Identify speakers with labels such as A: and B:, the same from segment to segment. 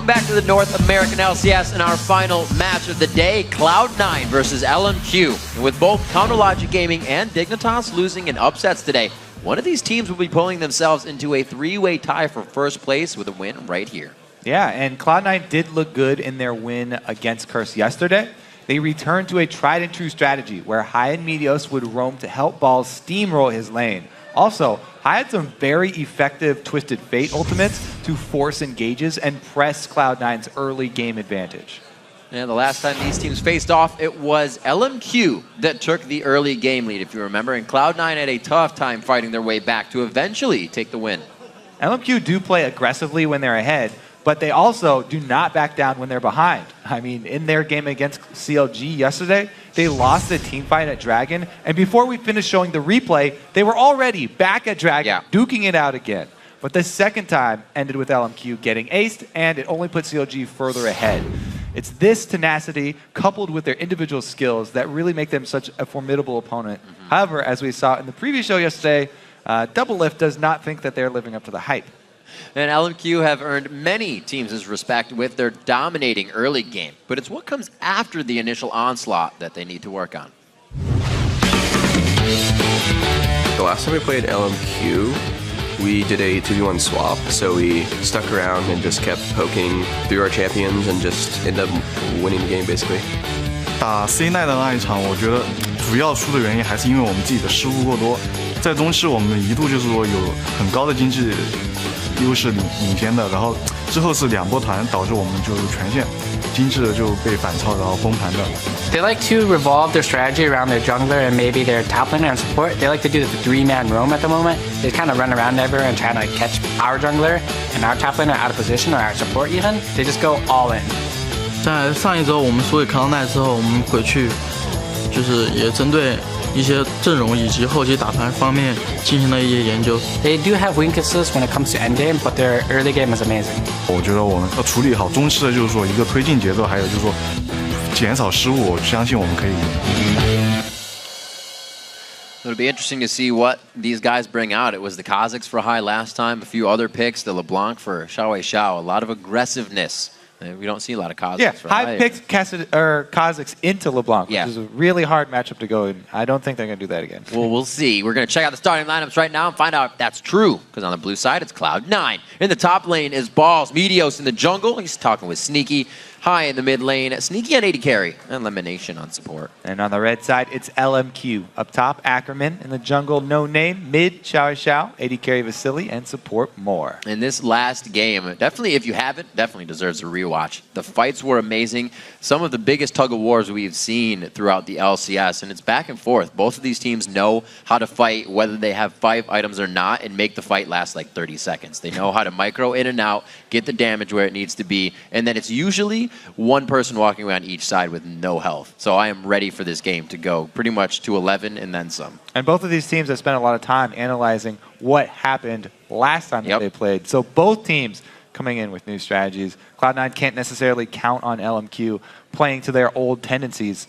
A: back to the North American LCS and our final match of the day, Cloud9 versus LMQ. And with both Counterlogic Gaming and Dignitas losing in upsets today, one of these teams will be pulling themselves into a three-way tie for first place with a win right here.
B: Yeah, and Cloud9 did look good in their win against Curse yesterday. They returned to a tried-and-true strategy where Hyatt Meteos would roam to help Balls steamroll his lane. Also, Hyatt had some very effective Twisted Fate ultimates to force engages and press Cloud9's early game advantage.
A: And the last time these teams faced off, it was LMQ that took the early game lead, if you remember, and Cloud9 had a tough time fighting their way back to eventually take the win.
B: LMQ do play aggressively when they're ahead, but they also do not back down when they're behind. I mean, in their game against CLG yesterday, they lost the team fight at Dragon, and before we finished showing the replay, they were already back at Dragon, duking it out again. But the second time ended with LMQ getting aced, and it only put CLG further ahead. It's this tenacity, coupled with their individual skills, that really make them such a formidable opponent. However, as we saw in the previous show yesterday, Doublelift does not think that they're living up to the hype.
A: And LMQ have earned many teams' respect with their dominating early game, but it's what comes after the initial onslaught that they need to work on.
C: The last time we played LMQ, we did a 2v1 swap, so we stuck around and just kept poking through our champions and just ended up winning the game, basically.
D: 打 C9 的那一场，我觉得主要输的原因还是因为我们自己的失误过多。在中期，我们一度就是说有很高的经济优势领先的，然后之后是两波团，导致我们就全线经济就被反超，然后崩盘的。
E: They like to revolve their strategy around their jungler and maybe their top laner and support. They like to do the three-man roam at the moment. They kind of run around everywhere and try to catch our jungler and our top laner out of position or our support even. They just go all in.
F: 在上一周我们输给Cloud9之后，我们回去就是也针对一些阵容以及后期打团方面进行了一些研究。
E: They do have weaknesses when it comes to endgame, but their early game is amazing.
D: 我觉得我们要处理好中期的，就是说一个推进节奏，还有就是说减少失误，我相信我们可以赢。
A: It'll be interesting to see what these guys bring out. It was the Kazakhs for high last time, a few other picks, the LeBlanc for Xiao, a lot of aggressiveness. We don't see a lot of Kazakhs for high.
B: High picked Kazakhs into LeBlanc, which is a really hard matchup to go in. I don't think they're going to do that again.
A: Well, we'll see. We're going to check out the starting lineups right now and find out if that's true. Because on the blue side, it's Cloud9. In the top lane is Balls. Meteos in the jungle. He's talking with Sneaky. High in the mid lane, Sneaky on AD carry. And Elimination on support.
B: And on the red side, it's LMQ. Up top, Ackerman. In the jungle, No Name. Mid, Xiao, AD carry Vasily, and support more.
A: In this last game, definitely, if you haven't, definitely deserves a rewatch. The fights were amazing. Some of the biggest tug-of-wars we've seen throughout the LCS, and it's back and forth. Both of these teams know how to fight, whether they have 5 items or not, and make the fight last like 30 seconds. They know how to micro in and out, get the damage where it needs to be, and then it's usually one person walking around each side with no health. So I am ready for this game to go pretty much to 11 and then some.
B: And both of these teams have spent a lot of time analyzing what happened last time that they played. So both teams coming in with new strategies. Cloud9 can't necessarily count on LMQ playing to their old tendencies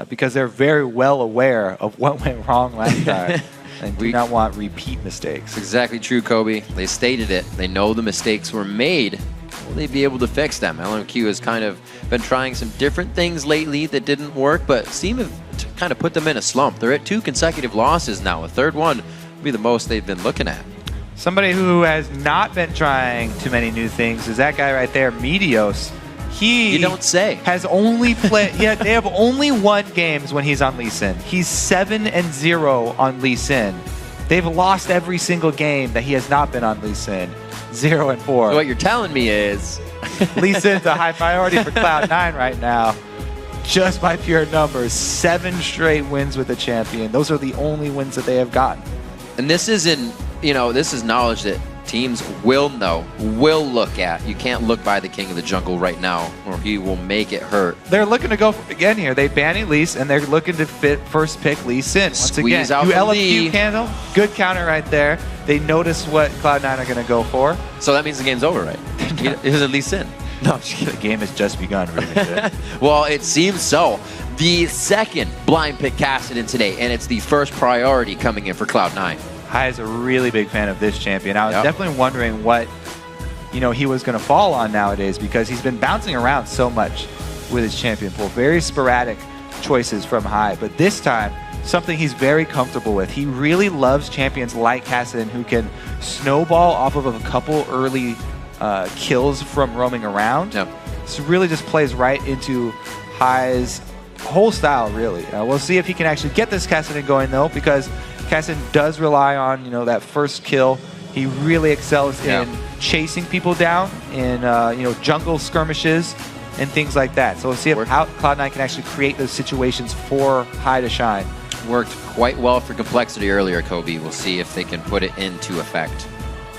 B: because they're very well aware of what went wrong last time. And do not want repeat mistakes.
A: Exactly true, Kobe. They stated it. They know the mistakes were made. Will they be able to fix them? LMQ has kind of been trying some different things lately that didn't work, but seem to kind of put them in a slump. They're at 2 consecutive losses now. A third one will be the most they've been looking at.
B: Somebody who has not been trying too many new things is that guy right there, Meteos.
A: You don't say.
B: Has only played. They have only won games when he's on Lee Sin. He's 7-0 on Lee Sin. They've lost every single game that he has not been on Lee Sin. 0-4.
A: So what you're telling me is
B: Lee Sin's a high priority for Cloud9 right now. Just by pure numbers, 7 straight wins with the champion. Those are the only wins that they have gotten.
A: And this isn't, this is knowledge that teams will know, will look at. You can't look by the king of the jungle right now, or he will make it hurt.
B: They're looking to go again here. They ban Elise, and they're looking to first pick Lee Sin. Once
A: Squeeze
B: again,
A: out
B: LMQ cancel. Good counter right there. They notice what Cloud9 are going to go for.
A: So that means the game's over, right? Is it Lee Sin?
B: No, the game has just begun.
A: Well, it seems so. The second blind pick casted in today, and it's the first priority coming in for Cloud9.
B: Hai is a really big fan of this champion. I was definitely wondering what he was going to fall on nowadays, because he's been bouncing around so much with his champion pool. Very sporadic choices from high, but this time, something he's very comfortable with. He really loves champions like Kassadin, who can snowball off of a couple early kills from roaming around.
A: Yep.
B: So really just plays right into High's whole style, really. We'll see if he can actually get this Kassadin going, though, because Kassadin does rely on, that first kill. He really excels in chasing people down in, jungle skirmishes and things like that. So we'll see how Cloud9 can actually create those situations for High to shine.
A: Worked quite well for Complexity earlier, Kobe. We'll see if they can put it into effect.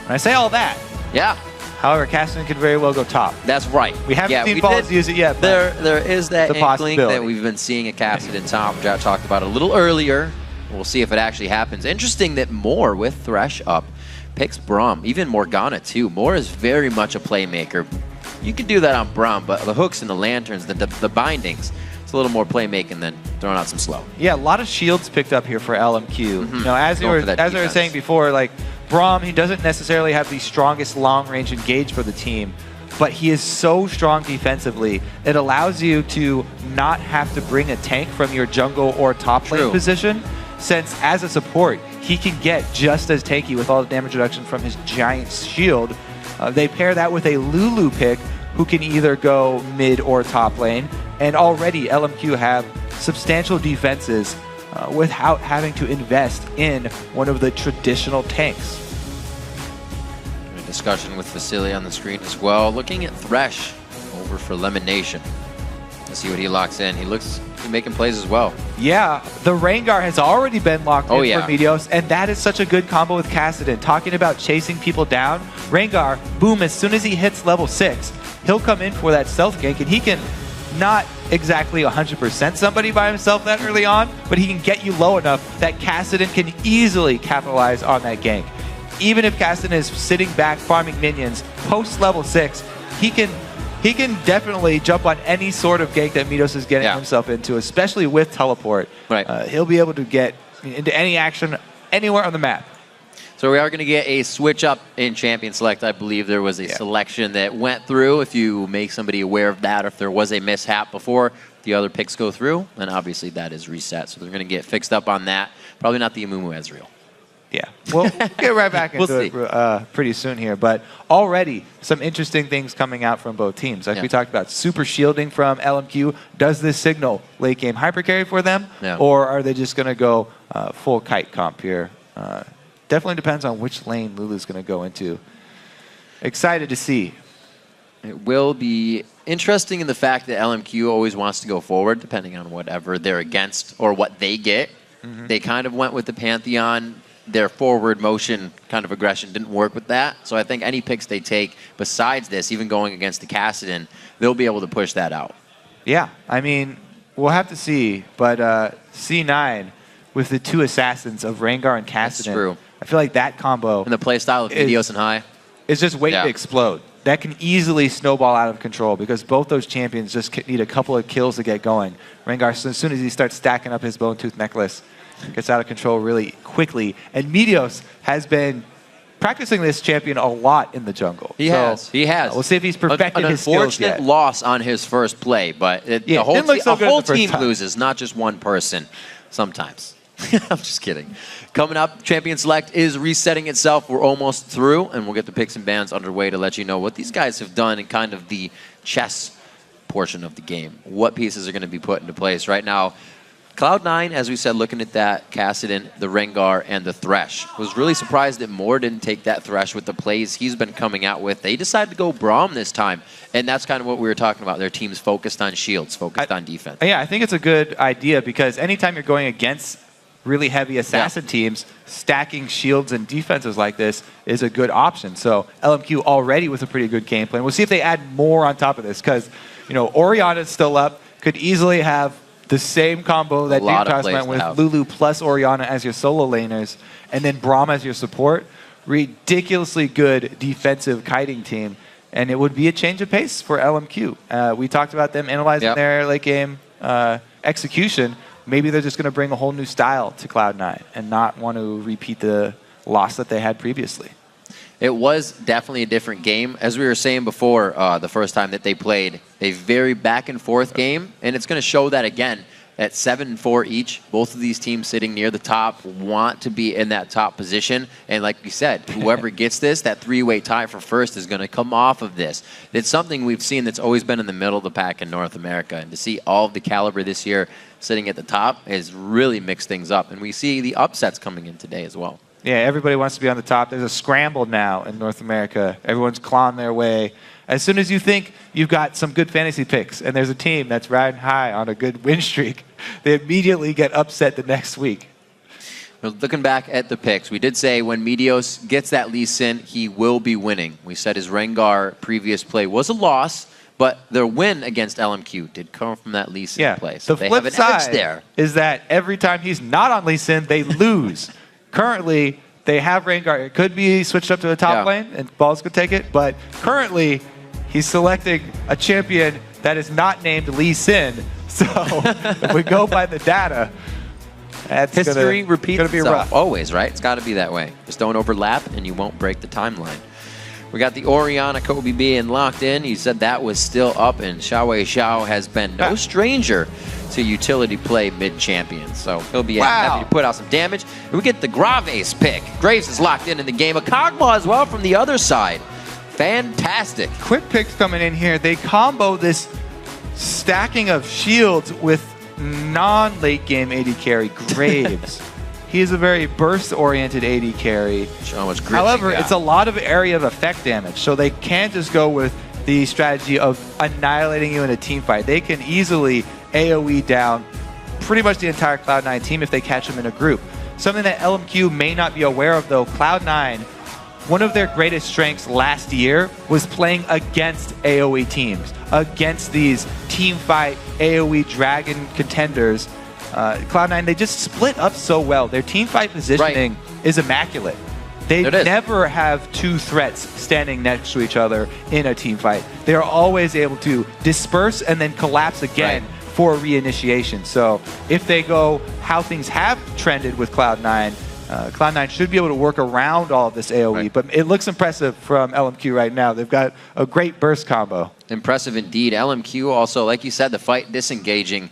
B: When I say all that,
A: yeah.
B: However, Kassadin could very well go top.
A: That's right.
B: We haven't seen Balls use it yet.
A: There is that
B: the
A: inkling that we've been seeing at Kassadin top. Jack talked about it a little earlier. We'll see if it actually happens. Interesting that Moore, with Thresh up, picks Braum. Even Morgana, too. Moore is very much a playmaker. You can do that on Braum, but the hooks and the lanterns, the bindings, it's a little more playmaking than throwing out some slow.
B: Yeah, a lot of shields picked up here for LMQ.
A: Mm-hmm.
B: As I was saying before, like Braum, he doesn't necessarily have the strongest long-range engage for the team, but he is so strong defensively, it allows you to not have to bring a tank from your jungle or top lane position, since as a support, he can get just as tanky with all the damage reduction from his giant shield. They pair that with a Lulu pick, who can either go mid or top lane, and already LMQ have substantial defenses without having to invest in one of the traditional tanks.
A: A discussion with Vasily on the screen as well. Looking at Thresh over for Lemon Nation. Let's see what he locks in. He looks making plays as well.
B: Yeah, the Rengar has already been locked in for Meteos, and that is such a good combo with Kassadin. Talking about chasing people down, Rengar, boom, as soon as he hits level 6, he'll come in for that stealth gank, and he can not exactly 100% somebody by himself that early on, but he can get you low enough that Kassadin can easily capitalize on that gank. Even if Kassadin is sitting back farming minions, post level 6, he can definitely jump on any sort of gank that Meteos is getting himself into, especially with teleport.
A: Right.
B: He'll be able to get into any action anywhere on the map.
A: So we are going to get a switch up in Champion Select. I believe there was a selection that went through. If you make somebody aware of that, or if there was a mishap before the other picks go through, then obviously that is reset. So they're going to get fixed up on that. Probably not the Amumu Ezreal.
B: Yeah, we'll get right back into it pretty soon here. But already some interesting things coming out from both teams. Like we talked about, super shielding from LMQ. Does this signal late game hyper carry for them? Or are they just going to go full kite comp here? Definitely depends on which lane Lulu's going to go into. Excited to see.
A: It will be interesting in the fact that LMQ always wants to go forward, depending on whatever they're against or what they get. They kind of went with the Pantheon. Their forward motion kind of aggression didn't work with that. So I think any picks they take besides this, even going against the Kassadin, they'll be able to push that out.
B: Yeah, I mean, we'll have to see. But C9 with the two assassins of Rengar and Kassadin.
A: That's true.
B: I feel like that combo.
A: And the playstyle of Meteos and High.
B: Is just waiting to explode. That can easily snowball out of control because both those champions just need a couple of kills to get going. Rengar, as soon as he starts stacking up his Bone Tooth necklace, gets out of control really quickly. And Meteos has been practicing this champion a lot in the jungle.
A: He has.
B: We'll see if he's perfected his skills yet.
A: An unfortunate loss on his first play, but the whole team loses, not just one person sometimes. I'm just kidding. Coming up, Champion Select is resetting itself. We're almost through, and we'll get the picks and bans underway to let you know what these guys have done in kind of the chess portion of the game. What pieces are going to be put into place right now. Cloud9, as we said, looking at that, Kassadin, the Rengar, and the Thresh. Was really surprised that Moore didn't take that Thresh with the plays he's been coming out with. They decided to go Braum this time, and that's kind of what we were talking about. Their team's focused on shields, focused on defense.
B: Yeah, I think it's a good idea because anytime you're going against really heavy assassin teams, stacking shields and defenses like this is a good option. So LMQ already with a pretty good game plan. We'll see if they add more on top of this because, Orianna's still up, could easily have the same combo that Dignitas went with Lulu plus Orianna as your solo laners, and then Braum as your support. Ridiculously good defensive kiting team, and it would be a change of pace for LMQ. We talked about them analyzing their late game execution. Maybe they're just going to bring a whole new style to Cloud9 and not want to repeat the loss that they had previously.
A: It was definitely a different game. As we were saying before, the first time that they played, a very back-and-forth game, and it's going to show that again. At 7-4 each, both of these teams sitting near the top want to be in that top position. And like we said, whoever gets this, that three-way tie for first is going to come off of this. It's something we've seen that's always been in the middle of the pack in North America. And to see all of the caliber this year sitting at the top has really mixed things up. And we see the upsets coming in today as well.
B: Yeah, everybody wants to be on the top. There's a scramble now in North America. Everyone's clawing their way. As soon as you think you've got some good fantasy picks and there's a team that's riding high on a good win streak, they immediately get upset the next week.
A: Well, looking back at the picks, we did say when Meteos gets that Lee Sin, he will be winning. We said his Rengar previous play was a loss, but their win against LMQ did come from that Lee Sin play. So
B: the flip side is that every time he's not on Lee Sin, they lose. Currently, they have Rengar. It could be switched up to the top lane, and Balls could take it, but currently, he's selecting a champion that is not named Lee Sin. So if we go by the data, that's
A: history repeats
B: gonna be
A: itself.
B: rough.
A: Always, right? It's got to be that way. Just don't overlap, and you won't break the timeline. We got the Oriana Kobe being locked in. He said that was still up, and Xiaowei Xiao has been no stranger to utility play mid-champion. So he'll be happy to put out some damage. And we get the Graves pick. Graves is locked in the game. A Kog'Maw as well from the other side. Fantastic.
B: Quick picks coming in here. They combo this stacking of shields with non-late game AD carry, Graves. He is a very burst-oriented AD carry.
A: Show how much grip.
B: However, it's a lot of area of effect damage, so they can't just go with the strategy of annihilating you in a team fight. They can easily AoE down pretty much the entire Cloud9 team if they catch them in a group. Something that LMQ may not be aware of, though, Cloud9, one of their greatest strengths last year was playing against AoE teams, against these team fight AoE Dragon contenders. Cloud9, they just split up so well. Their team fight positioning is immaculate. They never have two threats standing next to each other in a team fight. They are always able to disperse and then collapse again for reinitiation. So if they go how things have trended with Cloud9, Cloud9 should be able to work around all of this AoE, but it looks impressive from LMQ right now. They've got a great burst combo.
A: Impressive indeed. LMQ also, like you said, the fight disengaging,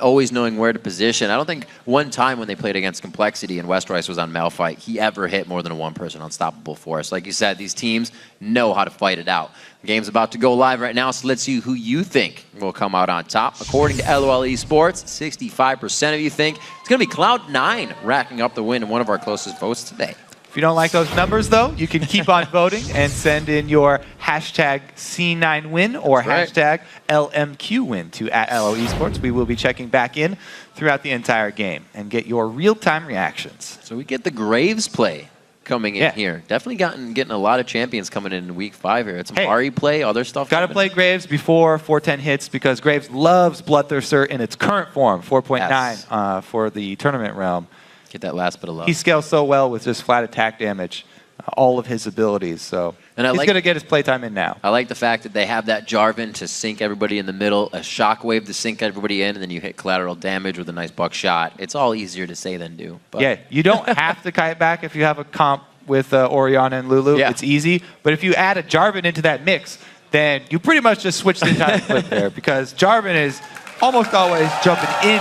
A: always knowing where to position. I don't think one time when they played against Complexity and Westroyce was on Malphite, he ever hit more than a one-person unstoppable force. Like you said, these teams know how to fight it out. The game's about to go live right now, so let's see who you think will come out on top. According to LOL Esports, 65% of you think it's going to be Cloud9 racking up the win in one of our closest votes today.
B: If you don't like those numbers, though, you can keep on voting and send in your hashtag C9win or hashtag LMQwin to @LO Esports. We will be checking back in throughout the entire game and get your real-time reactions.
A: So we get the Graves play coming in here. Definitely getting a lot of champions coming in week 5 here. It's some Ari play, other stuff.
B: Got to play Graves before 410 hits because Graves loves Bloodthirster in its current form, 4.9 for the tournament realm.
A: Get that last bit of love.
B: He scales so well with just flat attack damage, all of his abilities. So he's going to get his playtime in now.
A: I like the fact that they have that Jarvan to sink everybody in the middle, a Shockwave to sink everybody in, and then you hit collateral damage with a nice buckshot. It's all easier to say than do. But.
B: Yeah, you don't have to kite back if you have a comp with Oriana and Lulu. It's easy. But if you add a Jarvan into that mix, then you pretty much just switch the entire clip there because Jarvan is almost always jumping in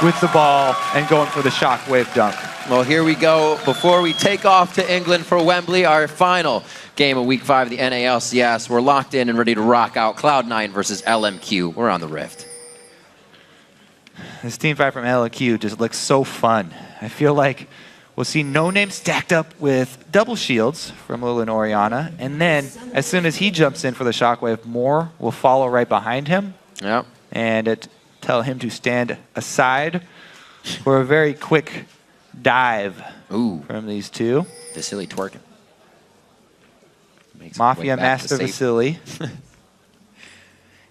B: with the ball and going for the Shockwave dunk.
A: Well, here we go. Before we take off to England for Wembley, our final game of Week 5 of the NA LCS. We're locked in and ready to rock out. Cloud9 versus LMQ. We're on the Rift.
B: This team fight from LMQ just looks so fun. I feel like we'll see No Name stacked up with double shields from Lulu and Oriana. And then as soon as he jumps in for the Shockwave, Moore will follow right behind him.
A: Yep.
B: And tell him to stand aside for a very quick dive from these two.
A: Vasily twerking.
B: Mafia Master Vasily.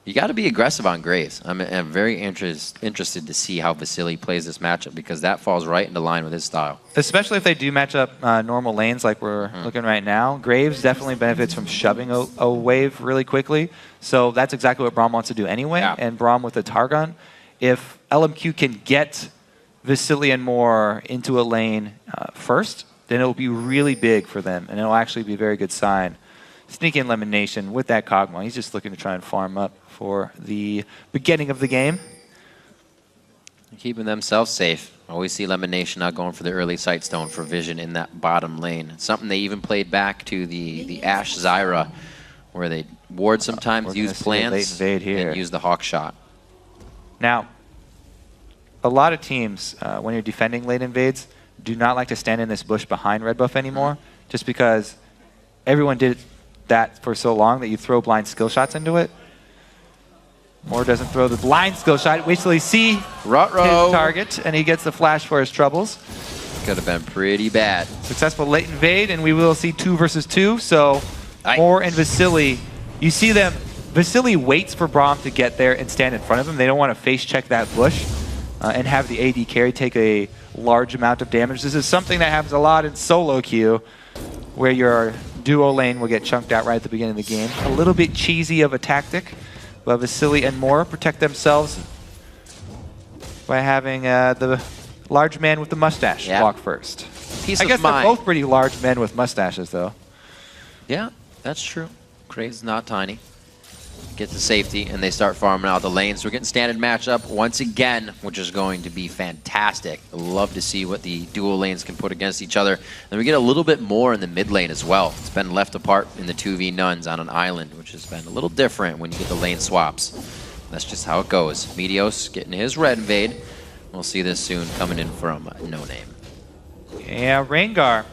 A: You got to be aggressive on Graves. I'm very interested to see how Vasily plays this matchup because that falls right into line with his style.
B: Especially if they do match up normal lanes like we're looking right now. Graves definitely benefits from shoving a wave really quickly. So that's exactly what Braum wants to do anyway. And Braum with the Targon. If LMQ can get Vasily and Moore into a lane first, then it will be really big for them, and it will actually be a very good sign. Sneak in Lemon Nation with that Kog'Maw. He's just looking to try and farm up for the beginning of the game.
A: Keeping themselves safe. Always see Lemon Nation not going for the early Sightstone for vision in that bottom lane. It's something they even played back to the Ashe Zyra, where they ward sometimes, use plants, and use the Hawk Shot.
B: Now, a lot of teams, when you're defending late invades, do not like to stand in this bush behind red buff anymore, just because everyone did that for so long that you throw blind skill shots into it. Moore doesn't throw the blind skill shot. Wait till he see his target, and he gets the flash for his troubles.
A: Could have been pretty bad.
B: Successful late invade, and we will see 2 versus 2. So Moore and Vasily, you see them. Vasily waits for Braum to get there and stand in front of him. They don't want to face check that bush and have the AD carry take a large amount of damage. This is something that happens a lot in solo queue, where your duo lane will get chunked out right at the beginning of the game. A little bit cheesy of a tactic. But Vasily and Moore protect themselves by having the large man with the mustache walk first. I guess they're both pretty large men with mustaches, though.
A: Yeah, that's true. Krave's not tiny. Get to safety, and they start farming out the lanes. We're getting standard matchup once again, which is going to be fantastic. I love to see what the dual lanes can put against each other. And we get a little bit more in the mid lane as well. It's been left apart in the 2v nuns on an island, which has been a little different when you get the lane swaps. That's just how it goes. Meteos getting his red invade. We'll see this soon coming in from No Name.
B: Yeah, Rengar,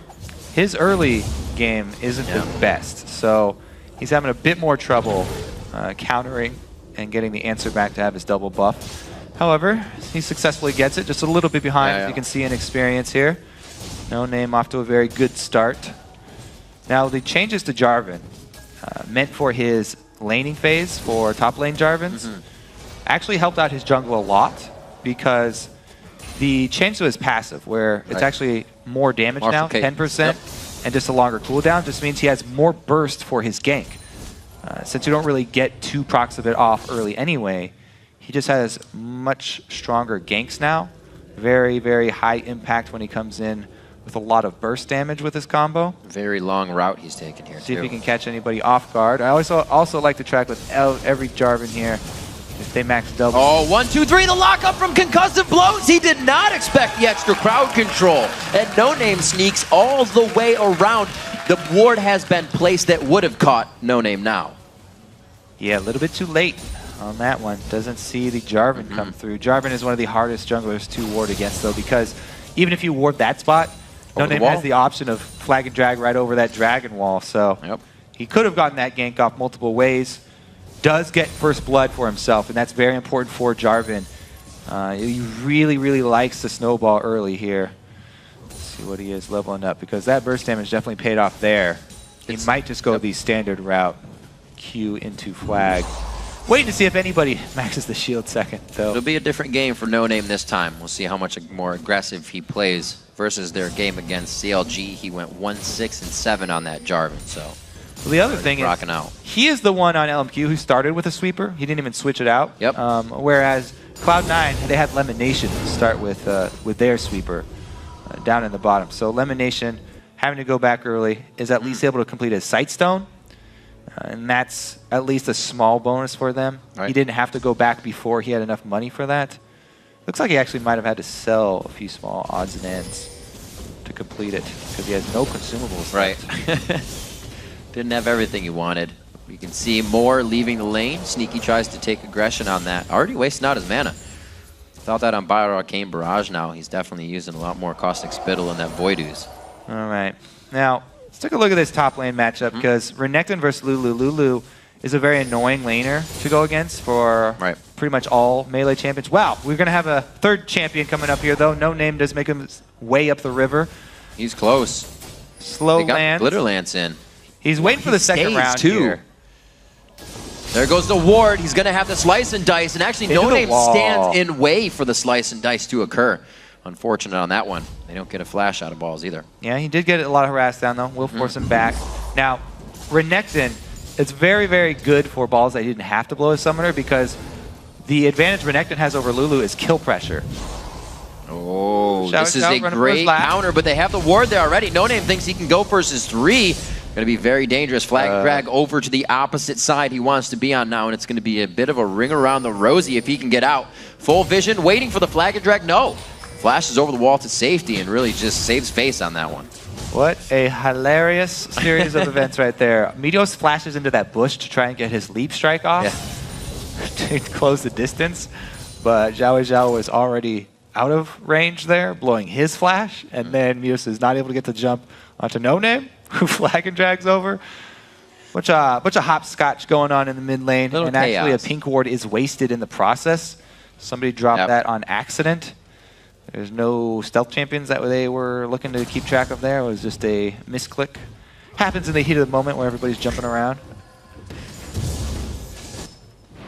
B: his early game isn't the best, so he's having a bit more trouble countering and getting the answer back to have his double buff. However, he successfully gets it, just a little bit behind, as you can see in experience here. No Name off to a very good start. Now, the changes to Jarvan, meant for his laning phase for top lane Jarvans, actually helped out his jungle a lot, because the change to his passive, where it's actually more damage now, 10%, and just a longer cooldown, just means he has more burst for his gank. Since you don't really get 2 procs of it off early anyway, he just has much stronger ganks now. Very, very high impact when he comes in with a lot of burst damage with his combo.
A: Very long route he's taking here,
B: See if he can catch anybody off guard. I also like to track with every Jarvan here. If they max double.
A: Oh, 1, 2, 3, the lockup from concussive blows. He did not expect the extra crowd control. And No Name sneaks all the way around. The ward has been placed that would have caught No Name now.
B: Yeah, a little bit too late on that one. Doesn't see the Jarvan come through. Jarvan is one of the hardest junglers to ward against, though, because even if you ward that spot, No Name has the option of flag and drag right over that dragon wall. So he could have gotten that gank off multiple ways. Does get first blood for himself, and that's very important for Jarvan. He really, really likes the snowball early here. Let's see what he is leveling up, because that burst damage definitely paid off there. He might just go the standard route, Q into flag. Waiting to see if anybody maxes the shield second, though.
A: It'll be a different game for No Name this time. We'll see how much more aggressive he plays versus their game against CLG. He went 1-6-7 on that Jarvan, so...
B: Well, the other thing is, he is the one on LMQ who started with a sweeper. He didn't even switch it out. Whereas Cloud9, they had Lemon Nation start with their sweeper down in the bottom. So Lemon Nation, having to go back early, is at least able to complete his Sightstone. And that's at least a small bonus for them. He didn't have to go back before he had enough money for that. Looks like he actually might have had to sell a few small odds and ends to complete it, because he has no consumables left.
A: Didn't have everything he wanted. You can see Moore leaving the lane. Sneaky tries to take aggression on that. Already wasting out his mana. Without that on Bio Arcane Barrage now, he's definitely using a lot more Caustic Spittle in that Void Ooze.
B: All right. Now, let's take a look at this top lane matchup, because Renekton versus Lulu. Lulu is a very annoying laner to go against for pretty much all melee champions. Wow, we're going to have a third champion coming up here, though. No Name does make him way up the river.
A: He's close.
B: Slow Lance.
A: Glitter Lance in.
B: He's waiting for the second round here.
A: There goes the ward. He's going to have the slice and dice, and actually No Name stands in way for the slice and dice to occur. Unfortunate on that one. They don't get a flash out of balls either.
B: Yeah, he did get a lot of harass down, though. We'll force him back. Now, Renekton, it's very, very good for balls that he didn't have to blow his summoner, because the advantage Renekton has over Lulu is kill pressure.
A: Oh. Oh, this is a great counter, but they have the ward there already. No Name thinks he can go versus 3. Going to be very dangerous. Flag and drag over to the opposite side he wants to be on now, and it's going to be a bit of a ring around the rosy if he can get out. Full vision, waiting for the flag and drag. No. Flashes over the wall to safety and really just saves face on that one.
B: What a hilarious series of events right there. Meteos flashes into that bush to try and get his leap strike off to close the distance, but Zhao was already out of range there, blowing his flash, and then Meteos is not able to get the jump onto No Name, who flag and drags over. Bunch of hopscotch going on in the mid lane, and actually a pink ward is wasted in the process. Somebody dropped that on accident. There's no stealth champions that they were looking to keep track of there. It was just a misclick. Happens in the heat of the moment where everybody's jumping around.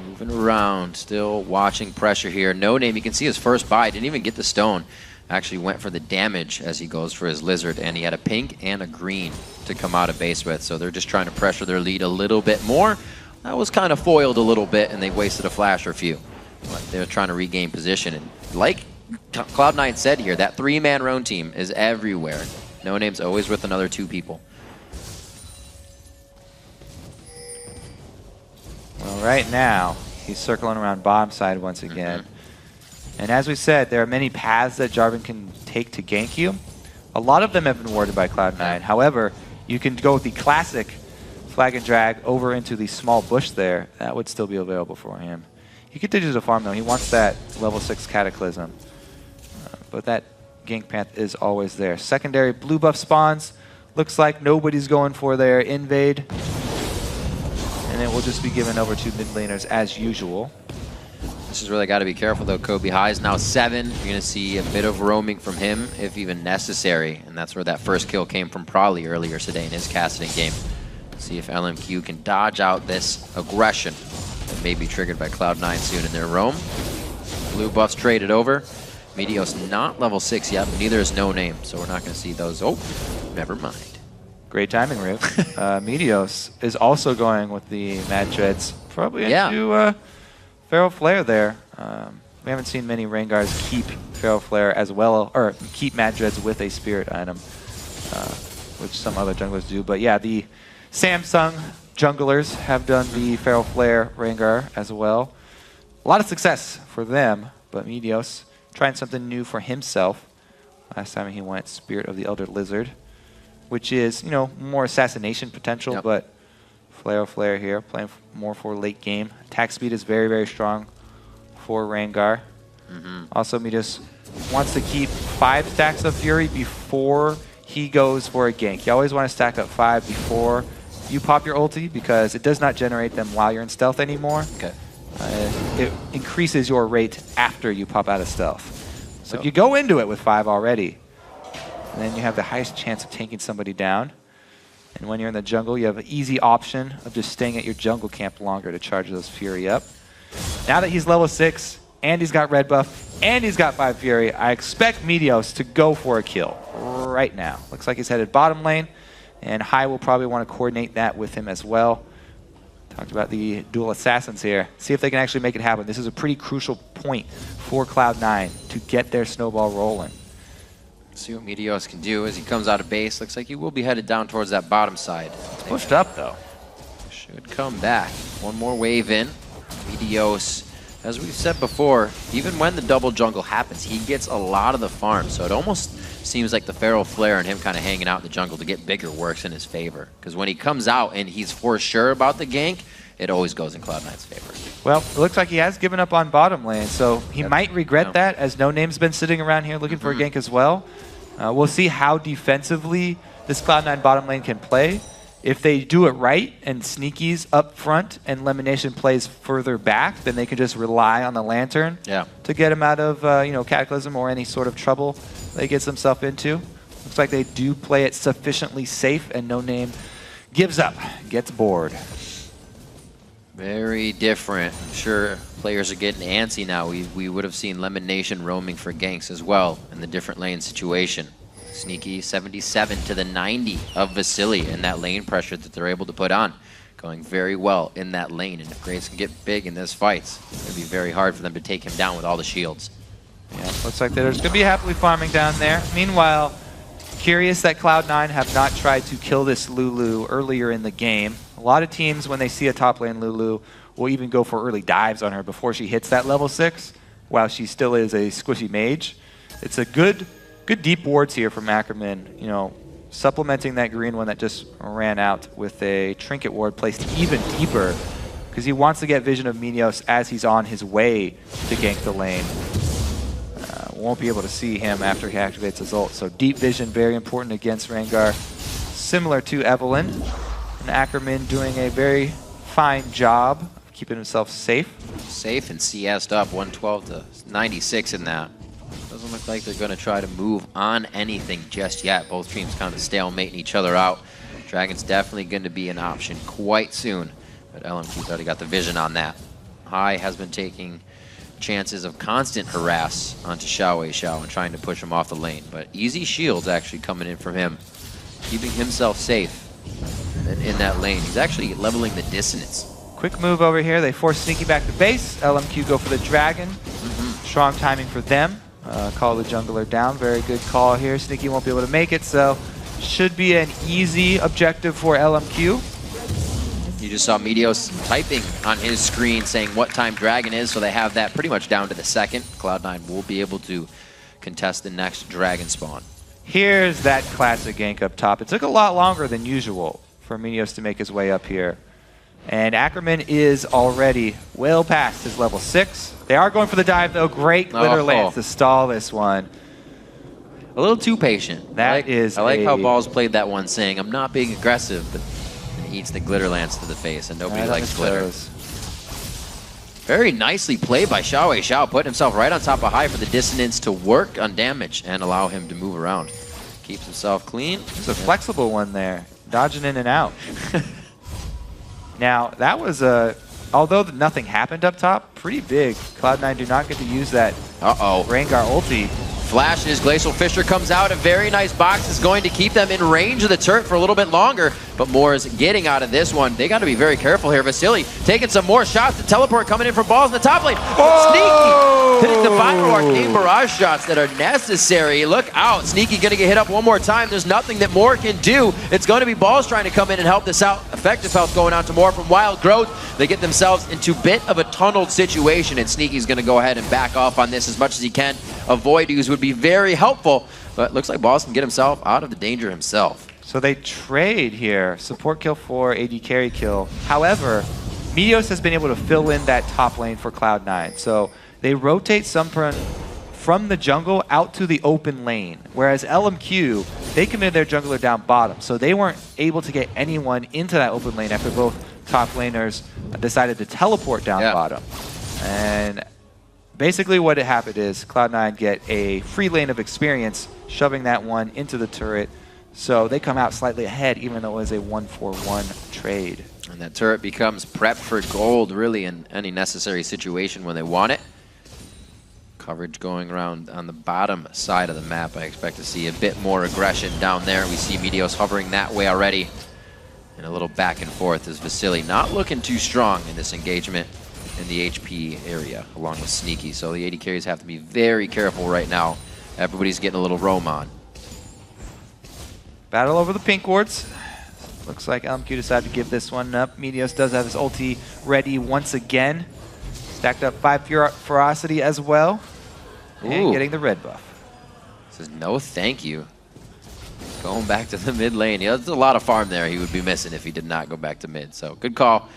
A: Moving around, still watching pressure here. No Name, you can see his first buy, didn't even get the stone. Actually went for the damage as he goes for his lizard, and he had a pink and a green to come out of base with, so they're just trying to pressure their lead a little bit more. That was kind of foiled a little bit, and they wasted a flash or a few. But they're trying to regain position, and like Cloud9 said here, that 3-man roam team is everywhere. No Name's always with another 2 people.
B: Well, right now, he's circling around bottom side once again. And as we said, there are many paths that Jarvan can take to gank you. A lot of them have been warded by Cloud9. However, you can go with the classic flag and drag over into the small bush there. That would still be available for him. He continues to farm though. He wants that level 6 Cataclysm. But that gank path is always there. Secondary blue buff spawns. Looks like nobody's going for their invade. And it will just be given over to mid laners as usual.
A: This is where they got to be careful though. Kobe High is now 7. You're going to see a bit of roaming from him if even necessary. And that's where that first kill came from Prolly earlier today in his Cassadin game. See if LMQ can dodge out this aggression that may be triggered by Cloud9 soon in their roam. Blue buffs traded over. Meteos not level 6 yet, but neither is No Name, so we're not going to see those. Oh, never mind.
B: Great timing, Riv. Meteos is also going with the Mad Dreads, probably into Feral Flare there. We haven't seen many Rangars keep Feral Flare as well, or keep Mad Dreads with a Spirit item, which some other junglers do. But yeah, the Samsung junglers have done the Feral Flare Rengar as well. A lot of success for them, but Meteos trying something new for himself. Last time he went Spirit of the Elder Lizard, which is, you know, more assassination potential, but Flare here, playing more for late game. Attack speed is very, very strong for Rengar. Also, Meteos wants to keep 5 stacks of Fury before he goes for a gank. You always want to stack up 5 before you pop your ulti because it does not generate them while you're in stealth anymore. It increases your rate after you pop out of stealth. So if you go into it with 5 already, then you have the highest chance of taking somebody down. And when you're in the jungle, you have an easy option of just staying at your jungle camp longer to charge those Fury up. Now that he's level 6, and he's got red buff, and he's got 5 Fury, I expect Meteos to go for a kill right now. Looks like he's headed bottom lane, and High will probably want to coordinate that with him as well. Talked about the dual assassins here. See if they can actually make it happen. This is a pretty crucial point for Cloud9 to get their snowball rolling.
A: See what Meteos can do as he comes out of base. Looks like he will be headed down towards that bottom side.
B: It's pushed up though.
A: Should come back. One more wave in. Meteos, as we've said before, even when the double jungle happens, he gets a lot of the farm. So it almost seems like the Feral Flare and him kind of hanging out in the jungle to get bigger works in his favor. Because when he comes out and he's for sure about the gank, it always goes in Cloud9's favor.
B: Well, it looks like he has given up on bottom lane, so he might regret that, as No Name's been sitting around here looking for a gank as well. We'll see how defensively this Cloud9 bottom lane can play. If they do it right and Sneaky's up front and Lemonation plays further back, then they can just rely on the Lantern to get him out of Cataclysm or any sort of trouble that he gets himself into. Looks like they do play it sufficiently safe, and No Name gives up, gets bored.
A: Very different. I'm sure players are getting antsy now. We would have seen Lemonation roaming for ganks as well in the different lane situation. Sneaky 77 to the 90 of Vasily in that lane pressure that they're able to put on. Going very well in that lane. And if Graves can get big in this fight, it's going to be very hard for them to take him down with all the shields.
B: Yeah, Looks like they're just going to be happily farming down there. Meanwhile, curious that Cloud9 have not tried to kill this Lulu earlier in the game. A lot of teams, when they see a top lane Lulu, will even go for early dives on her before she hits that level 6, while she still is a squishy mage. It's a good deep wards here from Ackerman, you know, supplementing that green one that just ran out with a trinket ward placed even deeper, because he wants to get vision of Minios as he's on his way to gank the lane. Won't be able to see him after he activates his ult. So deep vision, very important against Rengar. Similar to Evelynn. And Ackerman doing a very fine job of keeping himself safe.
A: Safe and CS'd up, 112 to 96 in that. Doesn't look like they're going to try to move on anything just yet. Both teams kind of stalemating each other out. Dragon's definitely going to be an option quite soon. But LMQ's already got the vision on that. High has been taking chances of constant harass onto Xiao and trying to push him off the lane. But easy shields actually coming in from him, keeping himself safe in that lane. He's actually leveling the dissonance.
B: Quick move over here. They force Sneaky back to base. LMQ go for the dragon. Strong timing for them. Call the jungler down. Very good call here. Sneaky won't be able to make it, so should be an easy objective for LMQ.
A: You just saw Meteos typing on his screen saying what time Dragon is, so they have that pretty much down to the second. Cloud9 will be able to contest the next Dragon spawn.
B: Here's that classic gank up top. It took a lot longer than usual for Meteos to make his way up here. And Ackerman is already well past his level 6. They are going for the dive, though. Great glitter lance to stall this one.
A: A little too patient. I like how Balls played that one, saying, I'm not being aggressive, but he eats the glitter lance to the face, and nobody likes glitter. Very nicely played by Xiao, putting himself right on top of High for the dissonance to work on damage and allow him to move around. Keeps himself clean.
B: It's a flexible one there, dodging in and out. Now, that was a, although nothing happened up top, pretty big. Cloud9 do not get to use that Rengar ulti.
A: Flashes, Glacial Fissure comes out, a very nice box is going to keep them in range of the turret for a little bit longer, but Moore is getting out of this one. They got to be very careful here. Vasily taking some more shots, the teleport coming in from Balls in the top lane. Sneaky hitting the final arcane barrage shots that are necessary. Look out, Sneaky gonna get hit up one more time. There's nothing that Moore can do. It's gonna be Balls trying to come in and help this out. Effective health going out to Moore from Wild Growth. They get themselves into a bit of a tunneled situation, and Sneaky's gonna go ahead and back off on this as much as he can. Avoid use would be very helpful, but looks like Balls can get himself out of the danger himself.
B: So they trade here. Support kill for AD carry kill. However, Meteos has been able to fill in that top lane for Cloud9. So they rotate Sunburn from the jungle out to the open lane, whereas LMQ, they committed their jungler down bottom. So they weren't able to get anyone into that open lane after both top laners decided to teleport down bottom. And basically what had happened is Cloud9 get a free lane of experience, shoving that one into the turret. So they come out slightly ahead, even though it was a 1-for-1 trade.
A: And that turret becomes prepped for gold, really, in any necessary situation when they want it. Coverage going around on the bottom side of the map. I expect to see a bit more aggression down there. We see Meteos hovering that way already. And a little back and forth as Vasily not looking too strong in this engagement in the HP area, along with Sneaky. So the AD carries have to be very careful right now. Everybody's getting a little roam on.
B: Battle over the pink wards. Looks like LMQ decided to give this one up. Meteos does have his ulti ready once again. Stacked up 5 ferocity as well. And getting the red buff.
A: Says no thank you. Going back to the mid lane. Yeah, there's a lot of farm there he would be missing if he did not go back to mid. So good call.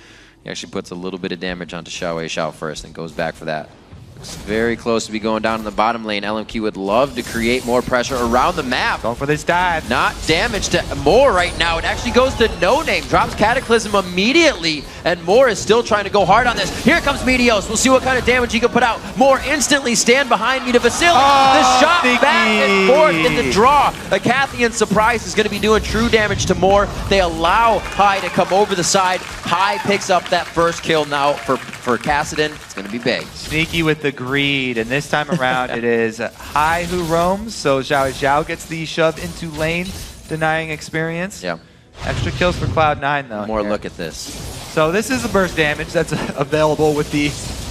A: He actually puts a little bit of damage onto Xiao first and goes back for that. Looks very close to be going down in the bottom lane. LMQ would love to create more pressure around the map.
B: Going for this dive.
A: Not damage to Moore right now. It actually goes to No Name. Drops Cataclysm immediately, and Moore is still trying to go hard on this. Here comes Meteos. We'll see what kind of damage he can put out. Moore instantly stand behind me to Vasily. The shot back and forth in the draw. A Cathian surprise is going to be doing true damage to Moore. They allow High to come over the side. High picks up that first kill now for Kassadin. It's going to be big.
B: Sneaky with the greed, and this time around it is High who roams, so Xiao gets the shove into lane, denying experience.
A: Yeah.
B: Extra kills for Cloud9 though.
A: More look at this.
B: So this is the burst damage that's available with the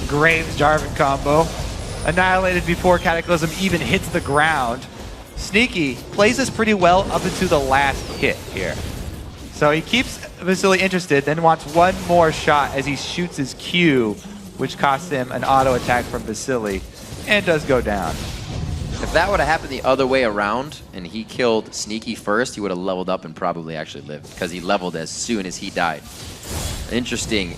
B: Graves Jarvan combo. annihilated before Cataclysm even hits the ground. Sneaky plays this pretty well up into the last hit here. So he keeps Vasily interested, then wants one more shot as he shoots his Q, which costs him an auto attack from Vasily, and does go down.
A: If that would have happened the other way around and he killed Sneaky first, he would have leveled up and probably actually lived because he leveled as soon as he died. Interesting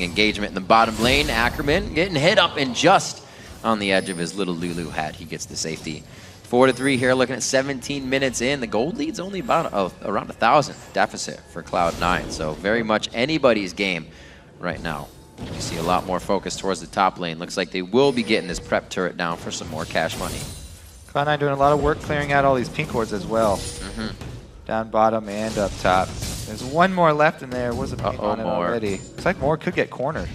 A: engagement in the bottom lane. Ackerman getting hit up and just on the edge of his little Lulu hat, he gets the safety. 4-3 here, looking at 17 minutes in. The gold lead's only about around 1,000 deficit for Cloud9, so very much anybody's game right now. You see a lot more focus towards the top lane. Looks like they will be getting this prep turret down for some more cash money.
B: Cloud9 doing a lot of work clearing out all these pink wards as well. Down bottom and up top. There's one more left in there. Was a pink on it already. Looks like Moore could get cornered.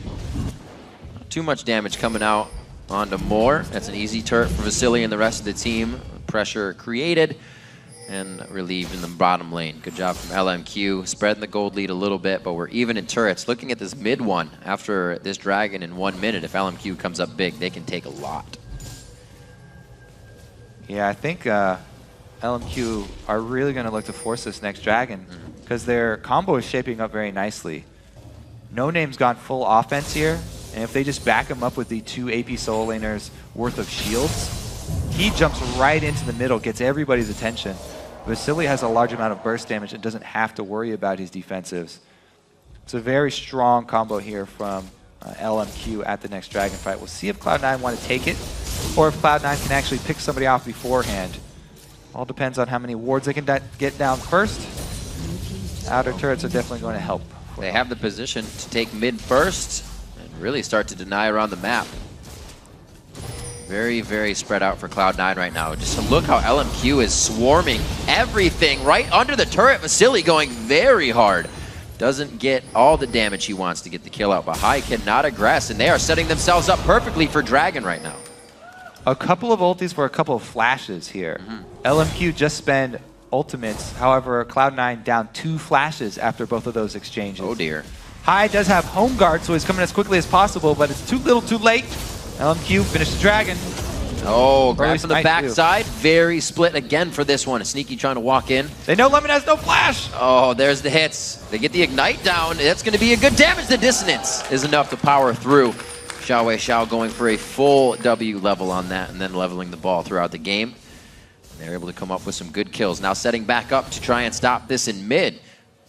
A: Not too much damage coming out onto Moore. That's an easy turret for Vasily and the rest of the team. Pressure created and relieved in the bottom lane. Good job from LMQ. Spreading the gold lead a little bit, but we're even in turrets. Looking at this mid one, after this dragon in 1 minute, if LMQ comes up big, they can take a lot.
B: Yeah, I think LMQ are really going to look to force this next dragon because their combo is shaping up very nicely. No Name's gone full offense here, and if they just back him up with the 2 AP solo laners worth of shields, he jumps right into the middle, gets everybody's attention. Vasily has a large amount of burst damage and doesn't have to worry about his defensives. It's a very strong combo here from LMQ at the next dragon fight. We'll see if Cloud9 want to take it, or if Cloud9 can actually pick somebody off beforehand. All depends on how many wards they can get down first. Outer turrets are definitely going to help.
A: They have the position to take mid first and really start to deny around the map. Very, very spread out for Cloud9 right now. Just to look how LMQ is swarming everything right under the turret. Vasily going very hard. Doesn't get all the damage he wants to get the kill out, but Hai cannot aggress, and they are setting themselves up perfectly for Dragon right now.
B: A couple of ultis for a couple of flashes here. LMQ just spent ultimates, however, Cloud9 down 2 flashes after both of those exchanges.
A: Oh dear.
B: Hai does have home guard, so he's coming as quickly as possible, but it's too little too late. LMQ finished the dragon.
A: Oh, grab from the backside. Very split again for this one. Sneaky trying to walk in.
B: They know Lemon has no flash.
A: Oh, there's the hits. They get the ignite down. That's going to be a good damage. The dissonance is enough to power through. Xiaowei Xiao going for a full W level on that and then leveling the ball throughout the game. And they're able to come up with some good kills. Now setting back up to try and stop this in mid.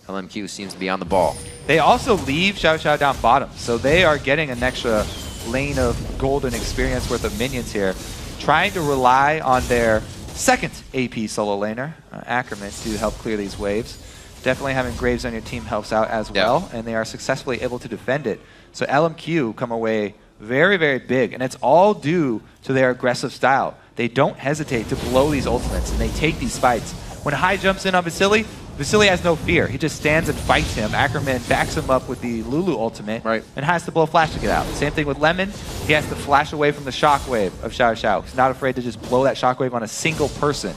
A: LMQ seems to be on the ball.
B: They also leave Xiao Xiao down bottom, so they are getting an extra lane of golden experience worth of minions here, trying to rely on their second AP solo laner, Ackerman, to help clear these waves. Definitely having Graves on your team helps out as well, and they are successfully able to defend it. So LMQ come away very, very big, and it's all due to their aggressive style. They don't hesitate to blow these ultimates, and they take these fights. When Hai jumps in on Vasily, Vasily has no fear. He just stands and fights him. Ackerman backs him up with the Lulu ultimate and has to blow flash to get out. Same thing with Lemon. He has to flash away from the shockwave of Xiao Xiao. He's not afraid to just blow that shockwave on a single person.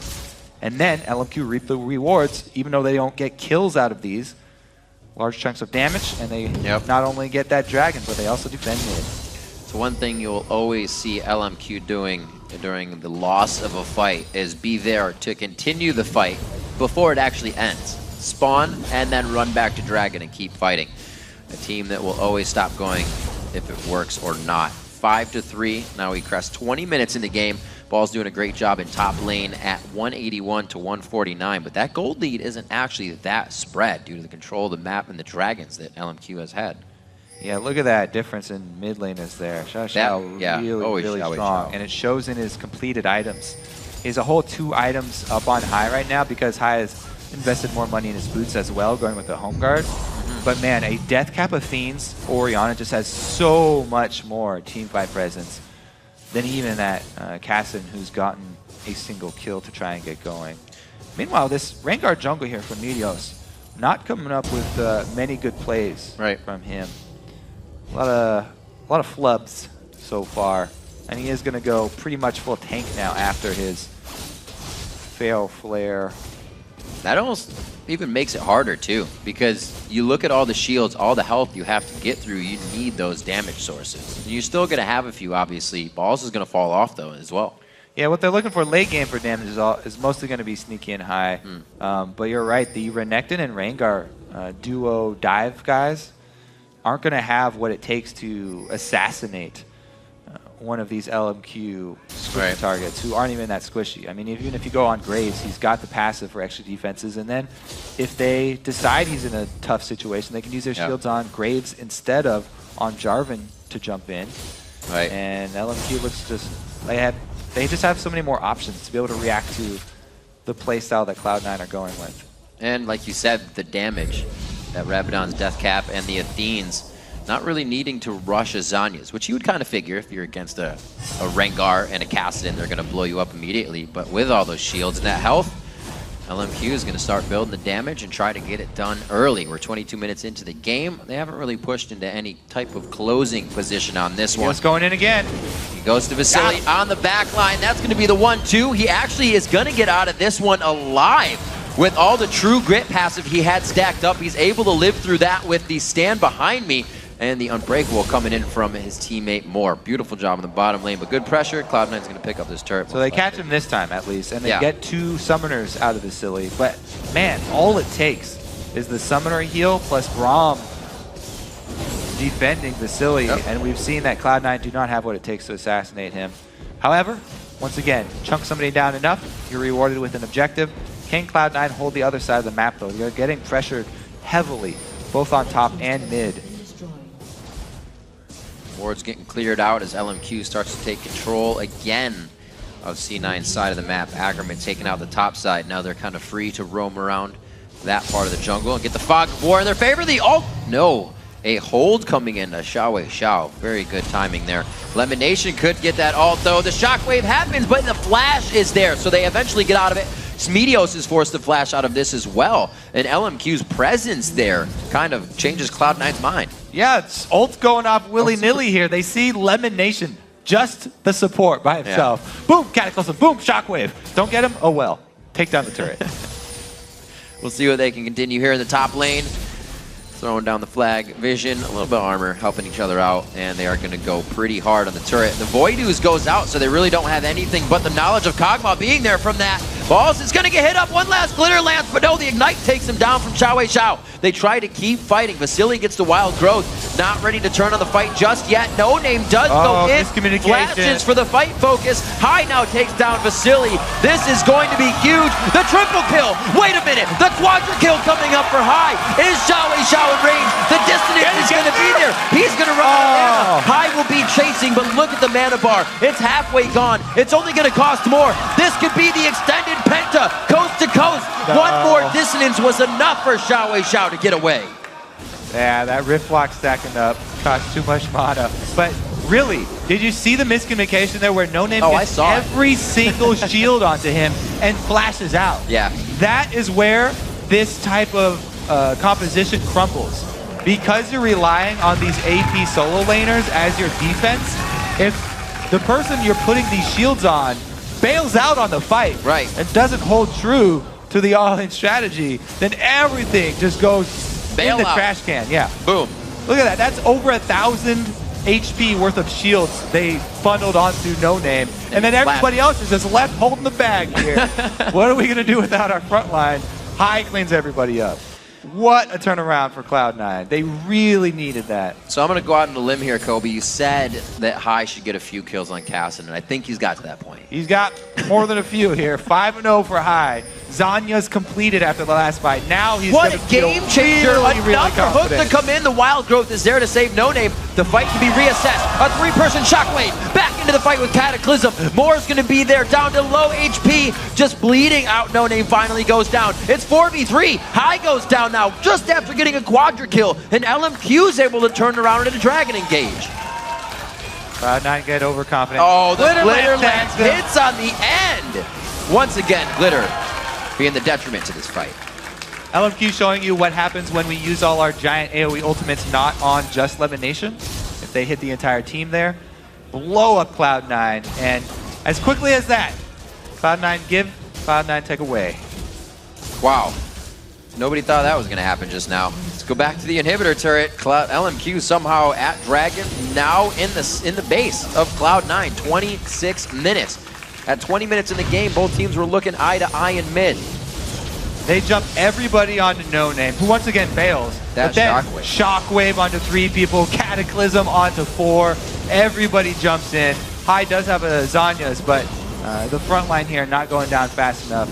B: And then LMQ reap the rewards, even though they don't get kills out of these. Large chunks of damage, and they not only get that dragon, but they also defend it.
A: So one thing you'll always see LMQ doing during the loss of a fight is be there to continue the fight before it actually ends. Spawn and then run back to Dragon and keep fighting. A team that will always stop going if it works or not. 5-3. Now we crest 20 minutes in the game. Ball's doing a great job in top lane at 181 to 149, but that gold lead isn't actually that spread due to the control of the map and the dragons that LMQ has had.
B: Yeah, look at that difference in mid laners there. Xiao Xiao really strong, and it shows in his completed items. He has a whole 2 items up on Hai right now because Hai has invested more money in his boots as well, going with the home guard. But man, a Death Cap of Fiends, Orianna just has so much more teamfight presence than even that Kassan, who's gotten a single kill to try and get going. Meanwhile, this Rengar jungle here from Meteos, not coming up with many good plays from him. A lot of flubs so far, and he is going to go pretty much full tank now after his fail flare.
A: That almost even makes it harder too, because you look at all the shields, all the health you have to get through, you need those damage sources. And you're still going to have a few, obviously. Balls is going to fall off though as well.
B: Yeah, what they're looking for late game for damage is mostly going to be sneaky and high. But you're right, the Renekton and Rengar duo dive guys aren't going to have what it takes to assassinate one of these LMQ squishy targets who aren't even that squishy. I mean, even if you go on Graves, he's got the passive for extra defenses, and then if they decide he's in a tough situation, they can use their shields on Graves instead of on Jarvan to jump in.
A: Right.
B: And LMQ looks just they just have so many more options to be able to react to the playstyle that Cloud9 are going with.
A: And like you said, the damage that Rabadon's Death Cap and the Athenes not really needing to rush a Zanya's, which you would kind of figure if you're against a Rengar and a Kassadin, they're going to blow you up immediately. But with all those shields and that health, LMQ is going to start building the damage and try to get it done early. We're 22 minutes into the game. They haven't really pushed into any type of closing position on this one.
B: He's going in again.
A: He goes to Vasily on the back line. That's going to be the 1-2. He actually is going to get out of this one alive. With all the true grit passive he had stacked up, he's able to live through that with the stand behind me. And the Unbreakable coming in from his teammate Moore. Beautiful job in the bottom lane, but good pressure. Cloud9's going to pick up this turret.
B: So they catch him this time at least, and they get 2 summoners out of Vasily. But man, all it takes is the summoner heal plus Braum defending Vasily, and we've seen that Cloud9 do not have what it takes to assassinate him. However, once again, chunk somebody down enough, you're rewarded with an objective. Can Cloud9 hold the other side of the map though? They're getting pressured heavily, both on top and mid.
A: Ward's getting cleared out as LMQ starts to take control again of C9's side of the map. Ackerman taking out the top side. Now they're kind of free to roam around that part of the jungle and get the Fog of War in their favor. The ult, no. A hold coming in to Xiao. Very good timing there. Lemonation could get that ult though. The shockwave happens, but the flash is there, so they eventually get out of it. Smeedios is forced to flash out of this as well. And LMQ's presence there kind of changes Cloud9's mind.
B: Yeah, it's ult going off willy-nilly here. They see Lemonation, just the support by himself. Yeah. Boom, Cataclysm, boom, Shockwave. Don't get him? Oh well. Take down the turret.
A: We'll see what they can continue here in the top lane. Throwing down the flag. Vision, a little bit of armor, helping each other out, and they are going to go pretty hard on the turret. The Void Ooze goes out, so they really don't have anything but the knowledge of Kog'Maw being there from that. Balls is going to get hit up. One last glitter lance, but no, the Ignite takes him down from Xiao. They try to keep fighting. Vasily gets the Wild Growth. Not ready to turn on the fight just yet. No Name does go in. Flashes for the fight focus. High now takes down Vasily. This is going to be huge. The triple kill. Wait a minute. The quadra kill coming up for High. Is Xiao in range? The dissonance is going to be there. He's going to run out of mana. High will be chasing, but look at the mana bar. It's halfway gone. It's only going to cost more. This could be the extended Penta, coast to coast. One more dissonance was enough for Xiao to get away.
B: Yeah, that Rift Lock stacking up cost too much mana. But really, did you see the miscommunication there where No Name gets every single shield onto him and flashes out?
A: Yeah.
B: That is where this type of composition crumbles. Because you're relying on these AP solo laners as your defense, if the person you're putting these shields on bails out on the fight and doesn't hold true to the all-in strategy, then everything just goes in the trash can. Yeah.
A: Boom.
B: Look at that. That's over 1,000 HP worth of shields they bundled onto No Name. And then everybody else is just left holding the bag here. What are we going to do without our front line? High cleans everybody up. What a turnaround for Cloud9. They really needed that.
A: So I'm going to go out on a limb here, Kobe. You said that High should get a few kills on Kassadin, and I think he's got to that point.
B: He's got more than a few here. 5-0 for High. Zanya's completed after the last fight. Now he's
A: what a game changer. Another hook to come in. The Wild Growth is there to save No Name. The fight can be reassessed. A 3-person Shockwave. Back into the fight with Cataclysm. Moore's going to be there down to low HP. Just bleeding out. No Name finally goes down. It's 4v3. High goes down now just after getting a quadra kill. And LMQ's able to turn around into Dragon Engage.
B: Cloud9 get overconfident.
A: Oh, the Glitter Lance hits on the end. Once again, Glitter being the detriment to this fight.
B: LMQ showing you what happens when we use all our giant AoE ultimates not on just Lemonation. If they hit the entire team there, blow up Cloud9, and as quickly as that, Cloud9 give, Cloud9 take away.
A: Wow. Nobody thought that was going to happen just now. Let's go back to the inhibitor turret. LMQ somehow at Dragon, now in the base of Cloud9. 26 minutes. At 20 minutes in the game, both teams were looking eye to eye in mid.
B: They jump everybody onto No Name, who once again fails.
A: That
B: but then
A: Shockwave.
B: Shockwave onto 3 people, Cataclysm onto 4. Everybody jumps in. High does have a Zanya's, but the front line here not going down fast enough.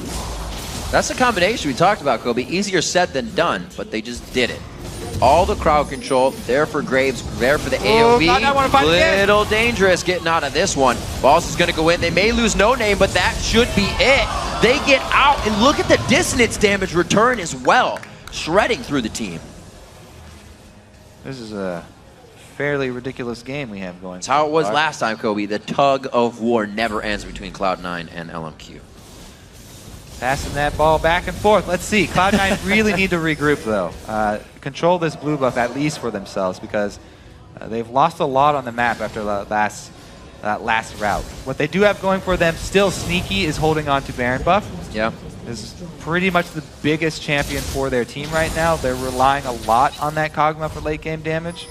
A: That's the combination we talked about, Kobe. Easier said than done, but they just did it. All the crowd control, there for Graves, there for the AoE. Little dangerous getting out of this one. Boss is going to go in. They may lose No Name, but that should be it. They get out, and look at the dissonance damage return as well. Shredding through the team.
B: This is a fairly ridiculous game we have going.
A: That's how it was last time, Kobe. The tug of war never ends between Cloud9 and LMQ.
B: Passing that ball back and forth. Let's see. Cloud9 really need to regroup, though. Control this blue buff at least for themselves, because they've lost a lot on the map after that last route. What they do have going for them, still Sneaky is holding on to Baron buff.
A: Yeah.
B: This is pretty much the biggest champion for their team right now. They're relying a lot on that Kog'Maw for late game damage.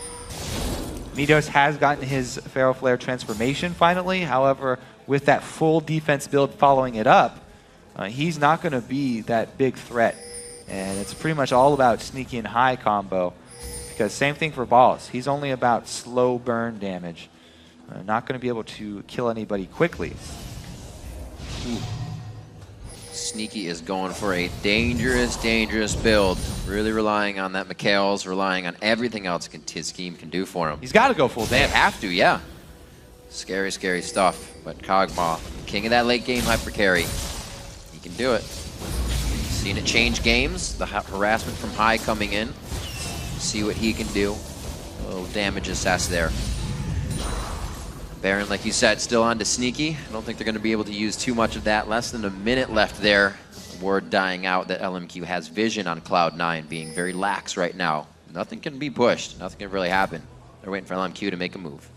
B: Meteos has gotten his Pharaoh Flare transformation finally. However, with that full defense build following it up, he's not going to be that big threat. And it's pretty much all about Sneaky and High combo. Because same thing for Balls. He's only about slow burn damage. Not going to be able to kill anybody quickly.
A: Ooh. Sneaky is going for a dangerous, dangerous build. Really relying on that Mikhail's, relying on everything else his team can do for him.
B: He's got to go full damage.
A: They have to, yeah. Scary, scary stuff. But Kog'Maw, king of that late game hyper carry. He can do it. Seen it change games. The harassment from High coming in. See what he can do. A little damage assess there. Baron, like you said, still on to Sneaky. I don't think they're going to be able to use too much of that. Less than a minute left there. Word dying out that LMQ has vision on Cloud9, being very lax right now. Nothing can be pushed. Nothing can really happen. They're waiting for LMQ to make a move.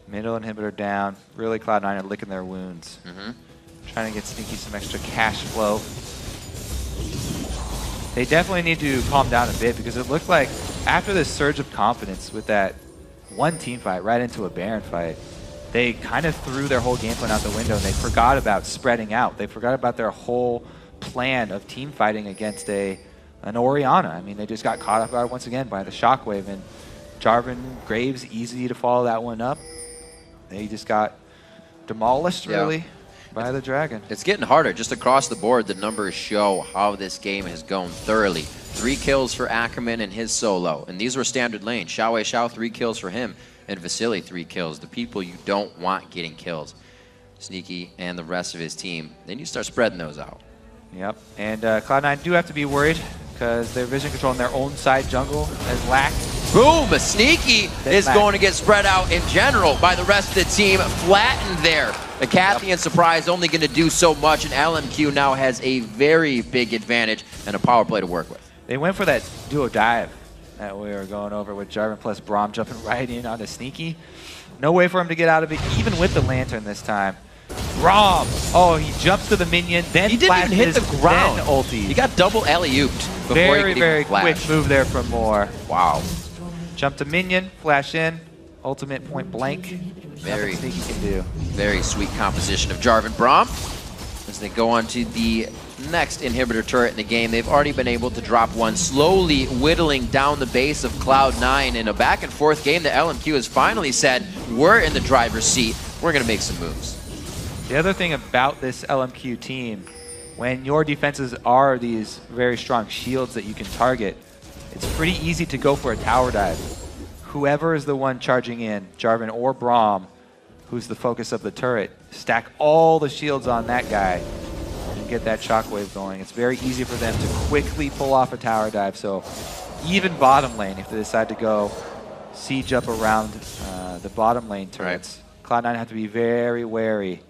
B: Middle inhibitor down. Really, Cloud9 are licking their wounds. Trying to get Sneaky some extra cash flow. They definitely need to calm down a bit, because it looked like after this surge of confidence with that one team fight right into a Baron fight, they kind of threw their whole game plan out the window, and they forgot about spreading out. They forgot about their whole plan of team fighting against an Orianna. I mean, they just got caught off guard once again by the Shockwave, and Jarvan, Graves, easy to follow that one up. They just got demolished, really, by the Dragon.
A: It's getting harder. Just across the board, the numbers show how this game has gone thoroughly. 3 kills for Ackerman and his solo. And these were standard lanes. Xiao 3 kills for him, and Vasily 3 kills. The people you don't want getting kills. Sneaky and the rest of his team. They need to start spreading those out.
B: Yep. And Cloud9 do have to be worried, because their vision control on their own side jungle has lacked.
A: Boom! Sneaky is going to get spread out in general by the rest of the team. Flattened there. The Cathian surprise only going to do so much, and LMQ now has a very big advantage and a power play to work with.
B: They went for that duo dive that we were going over with Jarvan plus Braum jumping right in onto Sneaky. No way for him to get out of it, even with the Lantern this time. Braum! Oh, he jumps to the minion, then
A: he didn't even hit the ground.
B: Then ulti.
A: He got double alley-ooped before
B: very,
A: he could
B: very
A: even flash.
B: quick move there from Moore.
A: Wow.
B: Jump to minion, flash in, ultimate point blank.
A: Very
B: Nothing Sneaky can do.
A: Very sweet composition of Jarvan Braum. As they go on to the next inhibitor turret in the game, they've already been able to drop one, slowly whittling down the base of Cloud9 in a back and forth game that LMQ has finally said, we're in the driver's seat, we're going to make some moves.
B: The other thing about this LMQ team, when your defenses are these very strong shields that you can target, it's pretty easy to go for a tower dive. Whoever is the one charging in, Jarvan or Braum, who's the focus of the turret, stack all the shields on that guy and get that shockwave going. It's very easy for them to quickly pull off a tower dive. So even bottom lane, if they decide to go siege up around the bottom lane turrets, Cloud9 have to be very wary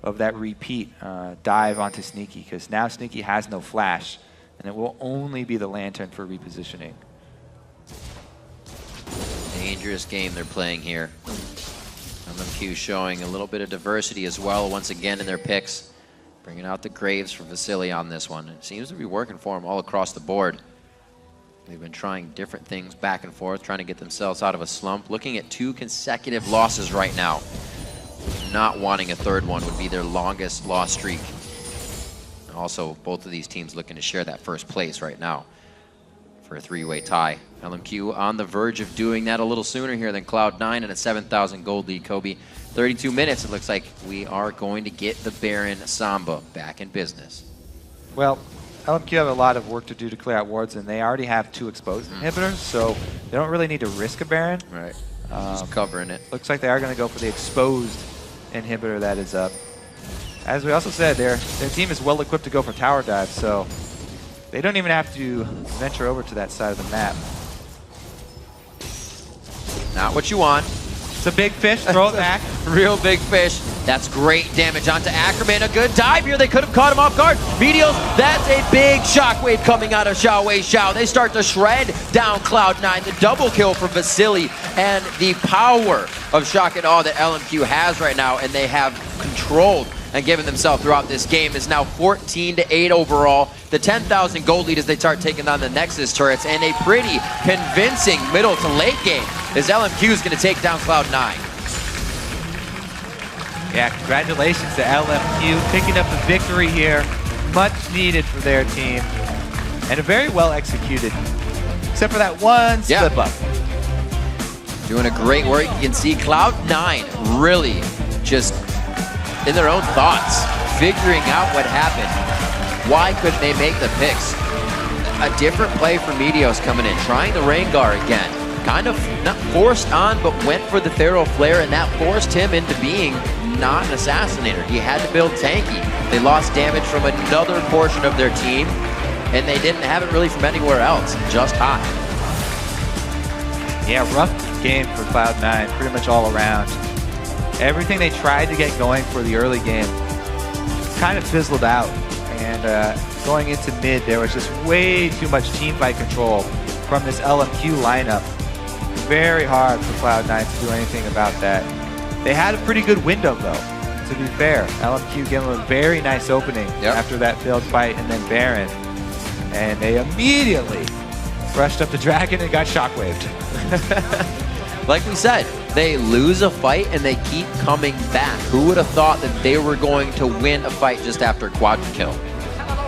B: of that repeat dive onto Sneaky, because now Sneaky has no flash, and it will only be the Lantern for repositioning.
A: Dangerous game they're playing here. LMQ showing a little bit of diversity as well once again in their picks. Bringing out the Graves for Vasily on this one. It seems to be working for him all across the board. They've been trying different things back and forth, trying to get themselves out of a slump. Looking at 2 consecutive losses right now. Not wanting a third one would be their longest loss streak. Also, both of these teams looking to share that first place right now for a 3-way tie. LMQ on the verge of doing that a little sooner here than Cloud9 and a 7,000 gold lead. Kobe, 32 minutes. It looks like we are going to get the Baron Samba back in business.
B: Well, LMQ have a lot of work to do to clear out wards, and they already have 2 exposed inhibitors, so they don't really need to risk a Baron.
A: Right. Just covering it.
B: Looks like they are going to go for the exposed inhibitor that is up. As we also said, their team is well equipped to go for tower dive, so they don't even have to venture over to that side of the map.
A: Not what you want.
B: It's a big fish, throw it back.
A: Real big fish. That's great damage onto Ackerman. A good dive here. They could have caught him off guard. Medios, that's a big shockwave coming out of Xiaowei Xiao. They start to shred down Cloud9. The double kill from Vasily, and the power of shock and awe that LMQ has right now, and they have controlled and given themselves throughout this game, is now 14-8 overall. The 10,000 gold lead as they start taking on the Nexus turrets, and a pretty convincing middle to late game as LMQ is going to take down Cloud9.
B: Yeah, congratulations to LMQ picking up the victory here. Much needed for their team, and a very well executed, except for that one slip up.
A: Doing a great work. You can see Cloud9 really just in their own thoughts, figuring out what happened. Why couldn't they make the picks? A different play for Medios coming in, trying the Rengar again. Kind of not forced on, but went for the Thero Flare, and that forced him into being not an assassinator. He had to build tanky. They lost damage from another portion of their team, and they didn't have it really from anywhere else, just hot.
B: Yeah, rough game for Cloud9, pretty much all around. Everything they tried to get going for the early game kind of fizzled out. And going into mid, there was just way too much teamfight control from this LMQ lineup. Very hard for Cloud9 to do anything about that. They had a pretty good window, though, to be fair. LMQ gave them a very nice opening after that failed fight and then Baron. And they immediately rushed up the Dragon and got shockwaved.
A: Like we said, they lose a fight and they keep coming back. Who would have thought that they were going to win a fight just after a quadra kill?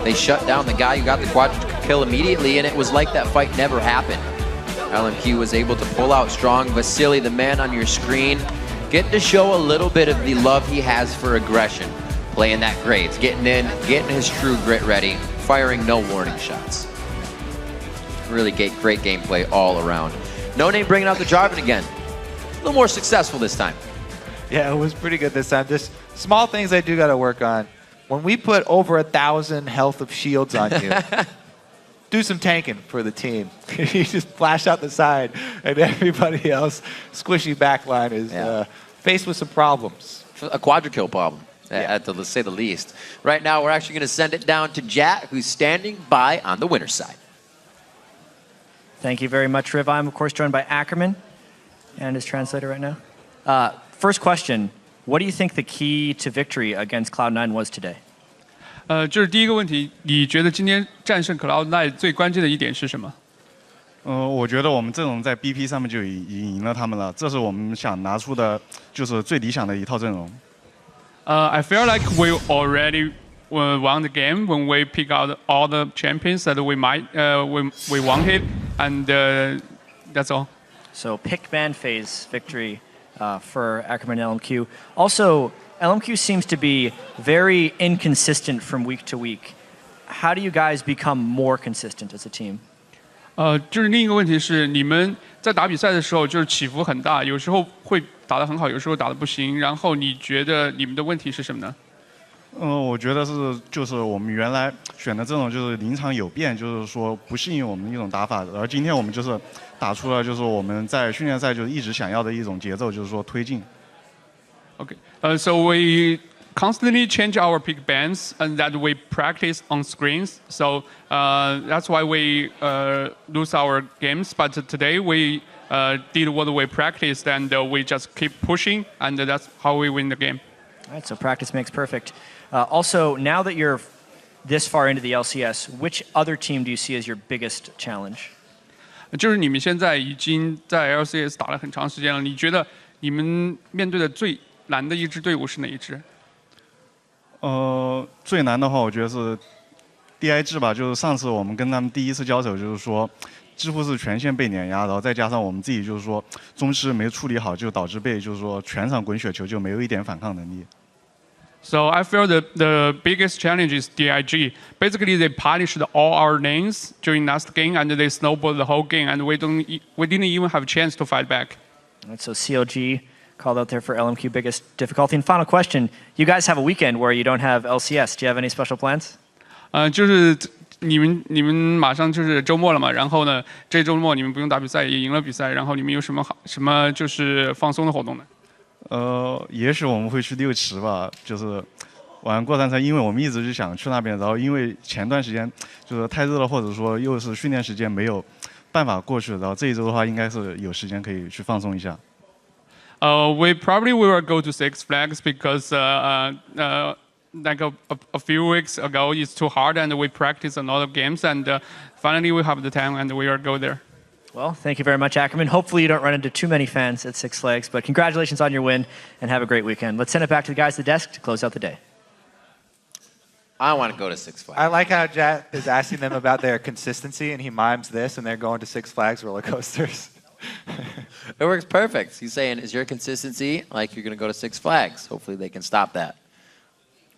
A: They shut down the guy who got the quadra kill immediately, and it was like that fight never happened. LMQ was able to pull out strong. Vasily, the man on your screen, getting to show a little bit of the love he has for aggression. Playing that Graves, getting in, getting his true grit ready, firing no warning shots. Really great gameplay all around. No Name bringing out the Jarvan again. A little more successful this time.
B: Yeah, it was pretty good this time. Just small things I do got to work on. When we put over 1,000 health of shields on you, do some tanking for the team. You just flash out the side, and everybody else, squishy backline, is faced with some problems.
A: A quadra kill problem, to say the least. Right now, we're actually going to send it down to Jat, who's standing by on the winner's side.
G: Thank you very much, Riv. I'm, of course, joined by Ackerman and his translator right now. First question, what do you think the key to victory against Cloud9 was today?
H: 这是第一个问题，你觉得今天战胜 Cloud9 最关键的一点是什么？
D: 我觉得我们阵容在 BP 上面就已经赢了他们了，这是我们想拿出的，就是最理想的一套阵容。
H: I feel like we already won the game when we pick out all the champions that we wanted, and that's all.
G: So pick ban phase victory for Ackerman and LMQ. Also, LMQ seems to be very inconsistent from week to week. How do you guys become more consistent as a team?
H: 就是另一个问题是，你们在打比赛的时候就是起伏很大，有时候会打得很好，有时候打得不行。然后你觉得你们的问题是什么呢？
D: 我觉得就是我们原来选的这种就是临场有变，就是说不适应我们一种打法，而今天我们就是打出了就是我们在训练赛就是一直想要的一种节奏，就是说推进。
H: Okay, so we constantly change our pick bands and that we practice on screens. So that's why we lose our games. But today we did what we practiced and we just keep pushing, and that's how we win the game.
G: All right, so practice makes perfect. Also, now that you're this far into the LCS, which other team do you see as your biggest challenge?
H: 就是你们现在已经在 LCS 打了很长时间了，你觉得你们面对的最难的一支队伍是哪一支？
D: 最难的话，我觉得是 DIG 吧，就是上次我们跟他们第一次交手，就是说几乎是全线被碾压，然后再加上我们自己就是说中期没处理好，就导致被就是说全场滚雪球，就没有一点反抗能力。
H: So I feel that the biggest challenge is DIG. Basically, they polished all our lanes during last game, and they snowballed the whole game, and we didn't even have a chance to fight back.
G: All right, so CLG called out there for LMQ biggest difficulty. And final question: you guys have a weekend where you don't have LCS. Do you have any special plans?
H: 就是你们马上就是周末了嘛，然后呢，这周末你们不用打比赛，也赢了比赛，然后你们有什么就是放松的活动呢？
D: 也许我们会去六池吧，就是玩过山车，因为我们一直就想去那边，然后因为前段时间就是太热了，或者说又是训练时间没有办法过去，然后这一周的话应该是有时间可以去放松一下。
H: We probably will go to Six Flags because like a few weeks ago it's too hard and we practice a lot of games and finally we have the time and we will go there.
G: Well, thank you very much, Ackerman. Hopefully you don't run into too many fans at Six Flags, but congratulations on your win and have a great weekend. Let's send it back to the guys at the desk to close out the day.
A: I want to go to Six Flags.
B: I like how Jack is asking them about their consistency, and he mimes this, and they're going to Six Flags roller coasters.
A: It works perfect. He's saying, is your consistency like you're going to go to Six Flags? Hopefully they can stop that.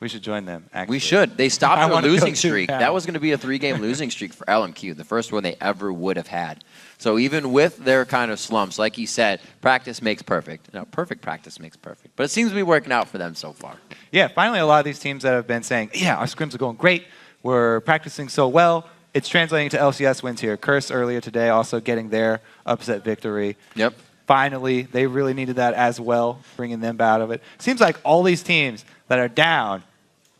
B: We should join them, actually.
A: We should. They stopped their losing
B: too,
A: streak.
B: yeah.
A: That was going to be a 3-game losing streak for LMQ, the first one they ever would have had. So even with their kind of slumps, like he said, practice makes perfect. No, perfect practice makes perfect. But it seems to be working out for them so far.
B: Yeah, finally a lot of these teams that have been saying, yeah, our scrims are going great. We're practicing so well. It's translating to LCS wins here. Curse earlier today also getting their upset victory.
A: Yep.
B: Finally, they really needed that as well, bringing them out of it. Seems like all these teams that are down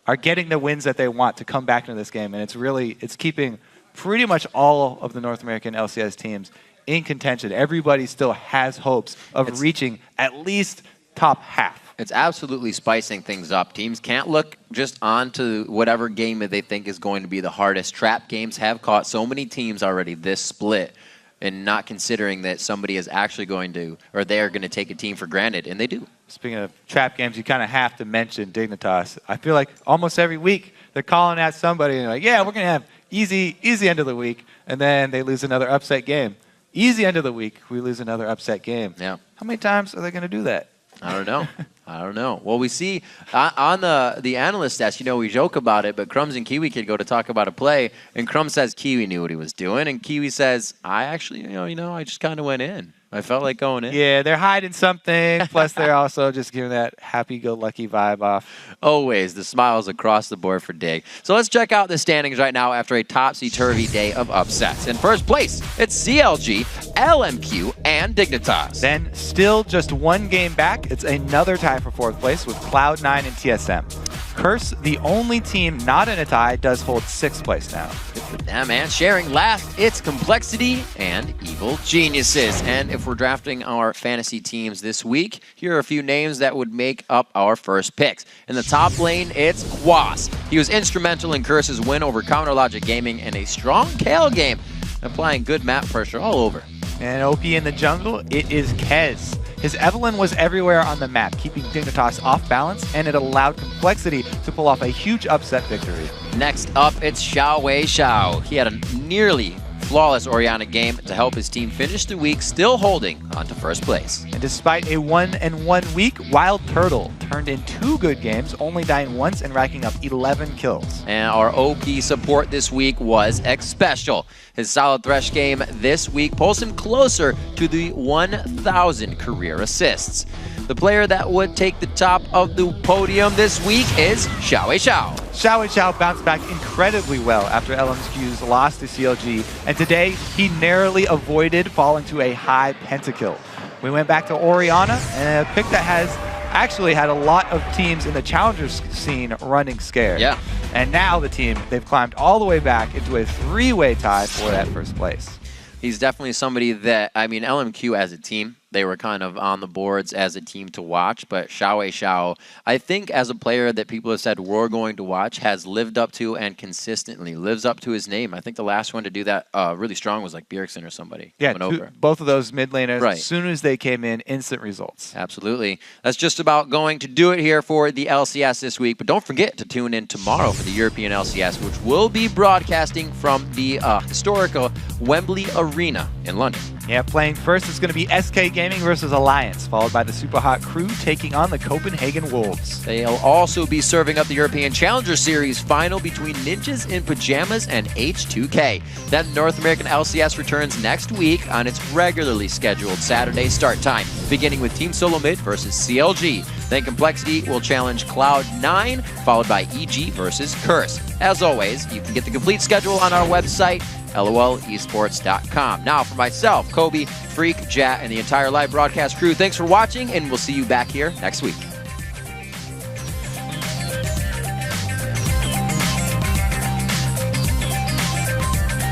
B: are getting the wins that they want to come back into this game, and it's keeping pretty much all of the North American LCS teams in contention. Everybody still has hopes of reaching at least top half.
A: It's absolutely spicing things up. Teams can't look just onto whatever game that they think is going to be the hardest. Trap games have caught so many teams already this split, and not considering that somebody is actually going to, or they are going to take a team for granted, and they do.
B: Speaking of trap games, you kind of have to mention Dignitas. I feel like almost every week they're calling at somebody and they're like, yeah, we're going to have easy end of the week, and then they lose another upset game. Easy end of the week, we lose another upset game.
A: Yeah.
B: How many times are they going to do that?
A: I don't know. I don't know. Well, we see on the analyst desk, we joke about it, but Crumbs and Kiwi Kid go to talk about a play, and Crumbs says Kiwi knew what he was doing, and Kiwi says, I actually, I just kind of went in. I felt like going in.
B: Yeah, they're hiding something. Plus, they're also just giving that happy-go-lucky vibe off.
A: Always. The smiles across the board for Dig. So let's check out the standings right now after a topsy-turvy day of upsets. In first place, it's CLG, LMQ, and Dignitas.
B: Then, still just one game back, it's another tie for fourth place with Cloud9 and TSM. Curse, the only team not in a tie, does hold sixth place now.
A: Good for them, and sharing last, it's Complexity and Evil Geniuses. And if we're drafting our fantasy teams this week, here are a few names that would make up our first picks. In the top lane, it's Quas. He was instrumental in Curse's win over Counter Logic Gaming in a strong Kale game, applying good map pressure all over.
B: And OP in the jungle, it is Kez. His Evelyn was everywhere on the map, keeping Dignitas off balance, and it allowed Complexity to pull off a huge upset victory.
A: Next up, it's Xiao Wei Xiao. He had a nearly flawless Oriana game to help his team finish the week, still holding on to first place.
B: And despite a 1-1 week, Wild Turtle turned in 2 good games, only dying once and racking up 11 kills.
A: And our OP support this week was X-Special. His solid Thresh game this week pulls him closer to the 1,000 career assists. The player that would take the top of the podium this week is Xiao Wei Xiao.
B: Xiao Wei Xiao bounced back incredibly well after LMQ's loss to CLG, and today he narrowly avoided falling to a high pentakill. We went back to Oriana, and a pick that has actually had a lot of teams in the challengers scene running scared.
A: Yeah.
B: And now the team, they've climbed all the way back into a 3-way tie for that first place.
A: He's definitely somebody that, LMQ as a team they were kind of on the boards as a team to watch, but Xiao, I think as a player that people have said we're going to watch, has lived up to and consistently lives up to his name. I think the last one to do that really strong was like Bjergsen or somebody.
B: Yeah, both of those mid laners,
A: right.
B: As soon as they came in, instant results.
A: Absolutely. That's just about going to do it here for the LCS this week, but don't forget to tune in tomorrow for the European LCS, which will be broadcasting from the historical Wembley Arena in London.
B: Yeah, playing first is going to be SK Gaming versus Alliance, followed by the Super Hot Crew taking on the Copenhagen Wolves.
A: They'll also be serving up the European Challenger Series final between Ninjas in Pajamas and H2K. Then North American LCS returns next week on its regularly scheduled Saturday start time, beginning with Team Solo Mid versus CLG. Then Complexity will challenge Cloud9, followed by EG versus Curse. As always, you can get the complete schedule on our website, lolesports.com. Now, for myself, Kobe, Freak, Jat, and the entire live broadcast crew, thanks for watching, and we'll see you back here next week.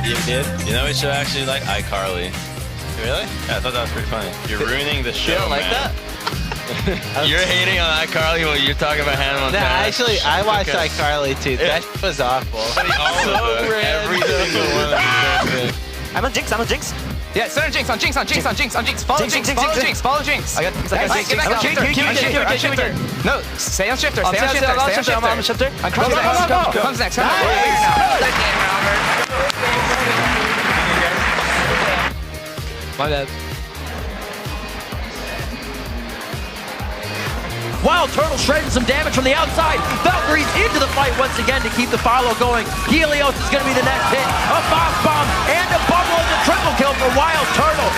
I: You did? You know, we should actually like iCarly. Really? Yeah, I thought that was pretty funny. You're ruining the show,
J: You don't like
I: man.
J: that?
I: You're hating on iCarly while you're talking about Hannah Montana.
J: Nah, actually, I watched
I: Okay.
J: iCarly too.
I: Yeah.
J: That was awful.
I: But every single one of them.
J: I'm on Jinx,
K: Yeah, center Jinx, on Jinx. Follow Jinx, follow Jinx.
J: I got Jinx.
K: Get back on shifter. No, stay on shifter, stay on shifter.
J: I'm on shifter.
K: Comes next.
J: My bad.
A: Wild Turtle shredding some damage from the outside. Valkyrie's into the fight once again to keep the follow going. Helios is going to be the next hit. A box bomb and a bubble and a triple kill for Wild Turtle.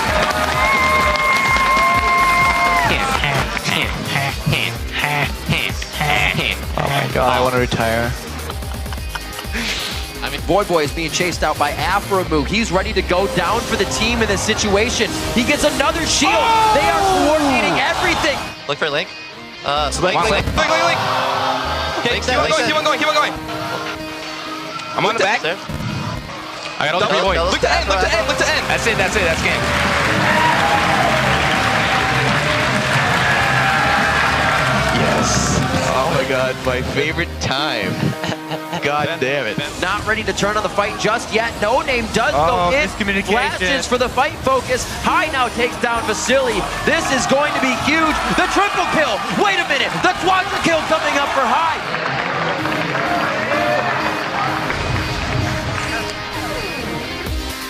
J: Oh my god, I want to retire.
A: I mean, Boy is being chased out by Afromu. He's ready to go down for the team in this situation. He gets another shield. Oh! They are coordinating everything.
J: Look for Link.
K: Link. Okay, keep on going. I'm on the back. I got all the free boy. Look to end. That's it, that's game.
J: Yes. Oh my god, my favorite time. God damn it.
A: Not ready to turn on the fight just yet. No Name does go in. Flashes for the fight focus. High now takes down Vasily. This is going to be huge. The triple kill.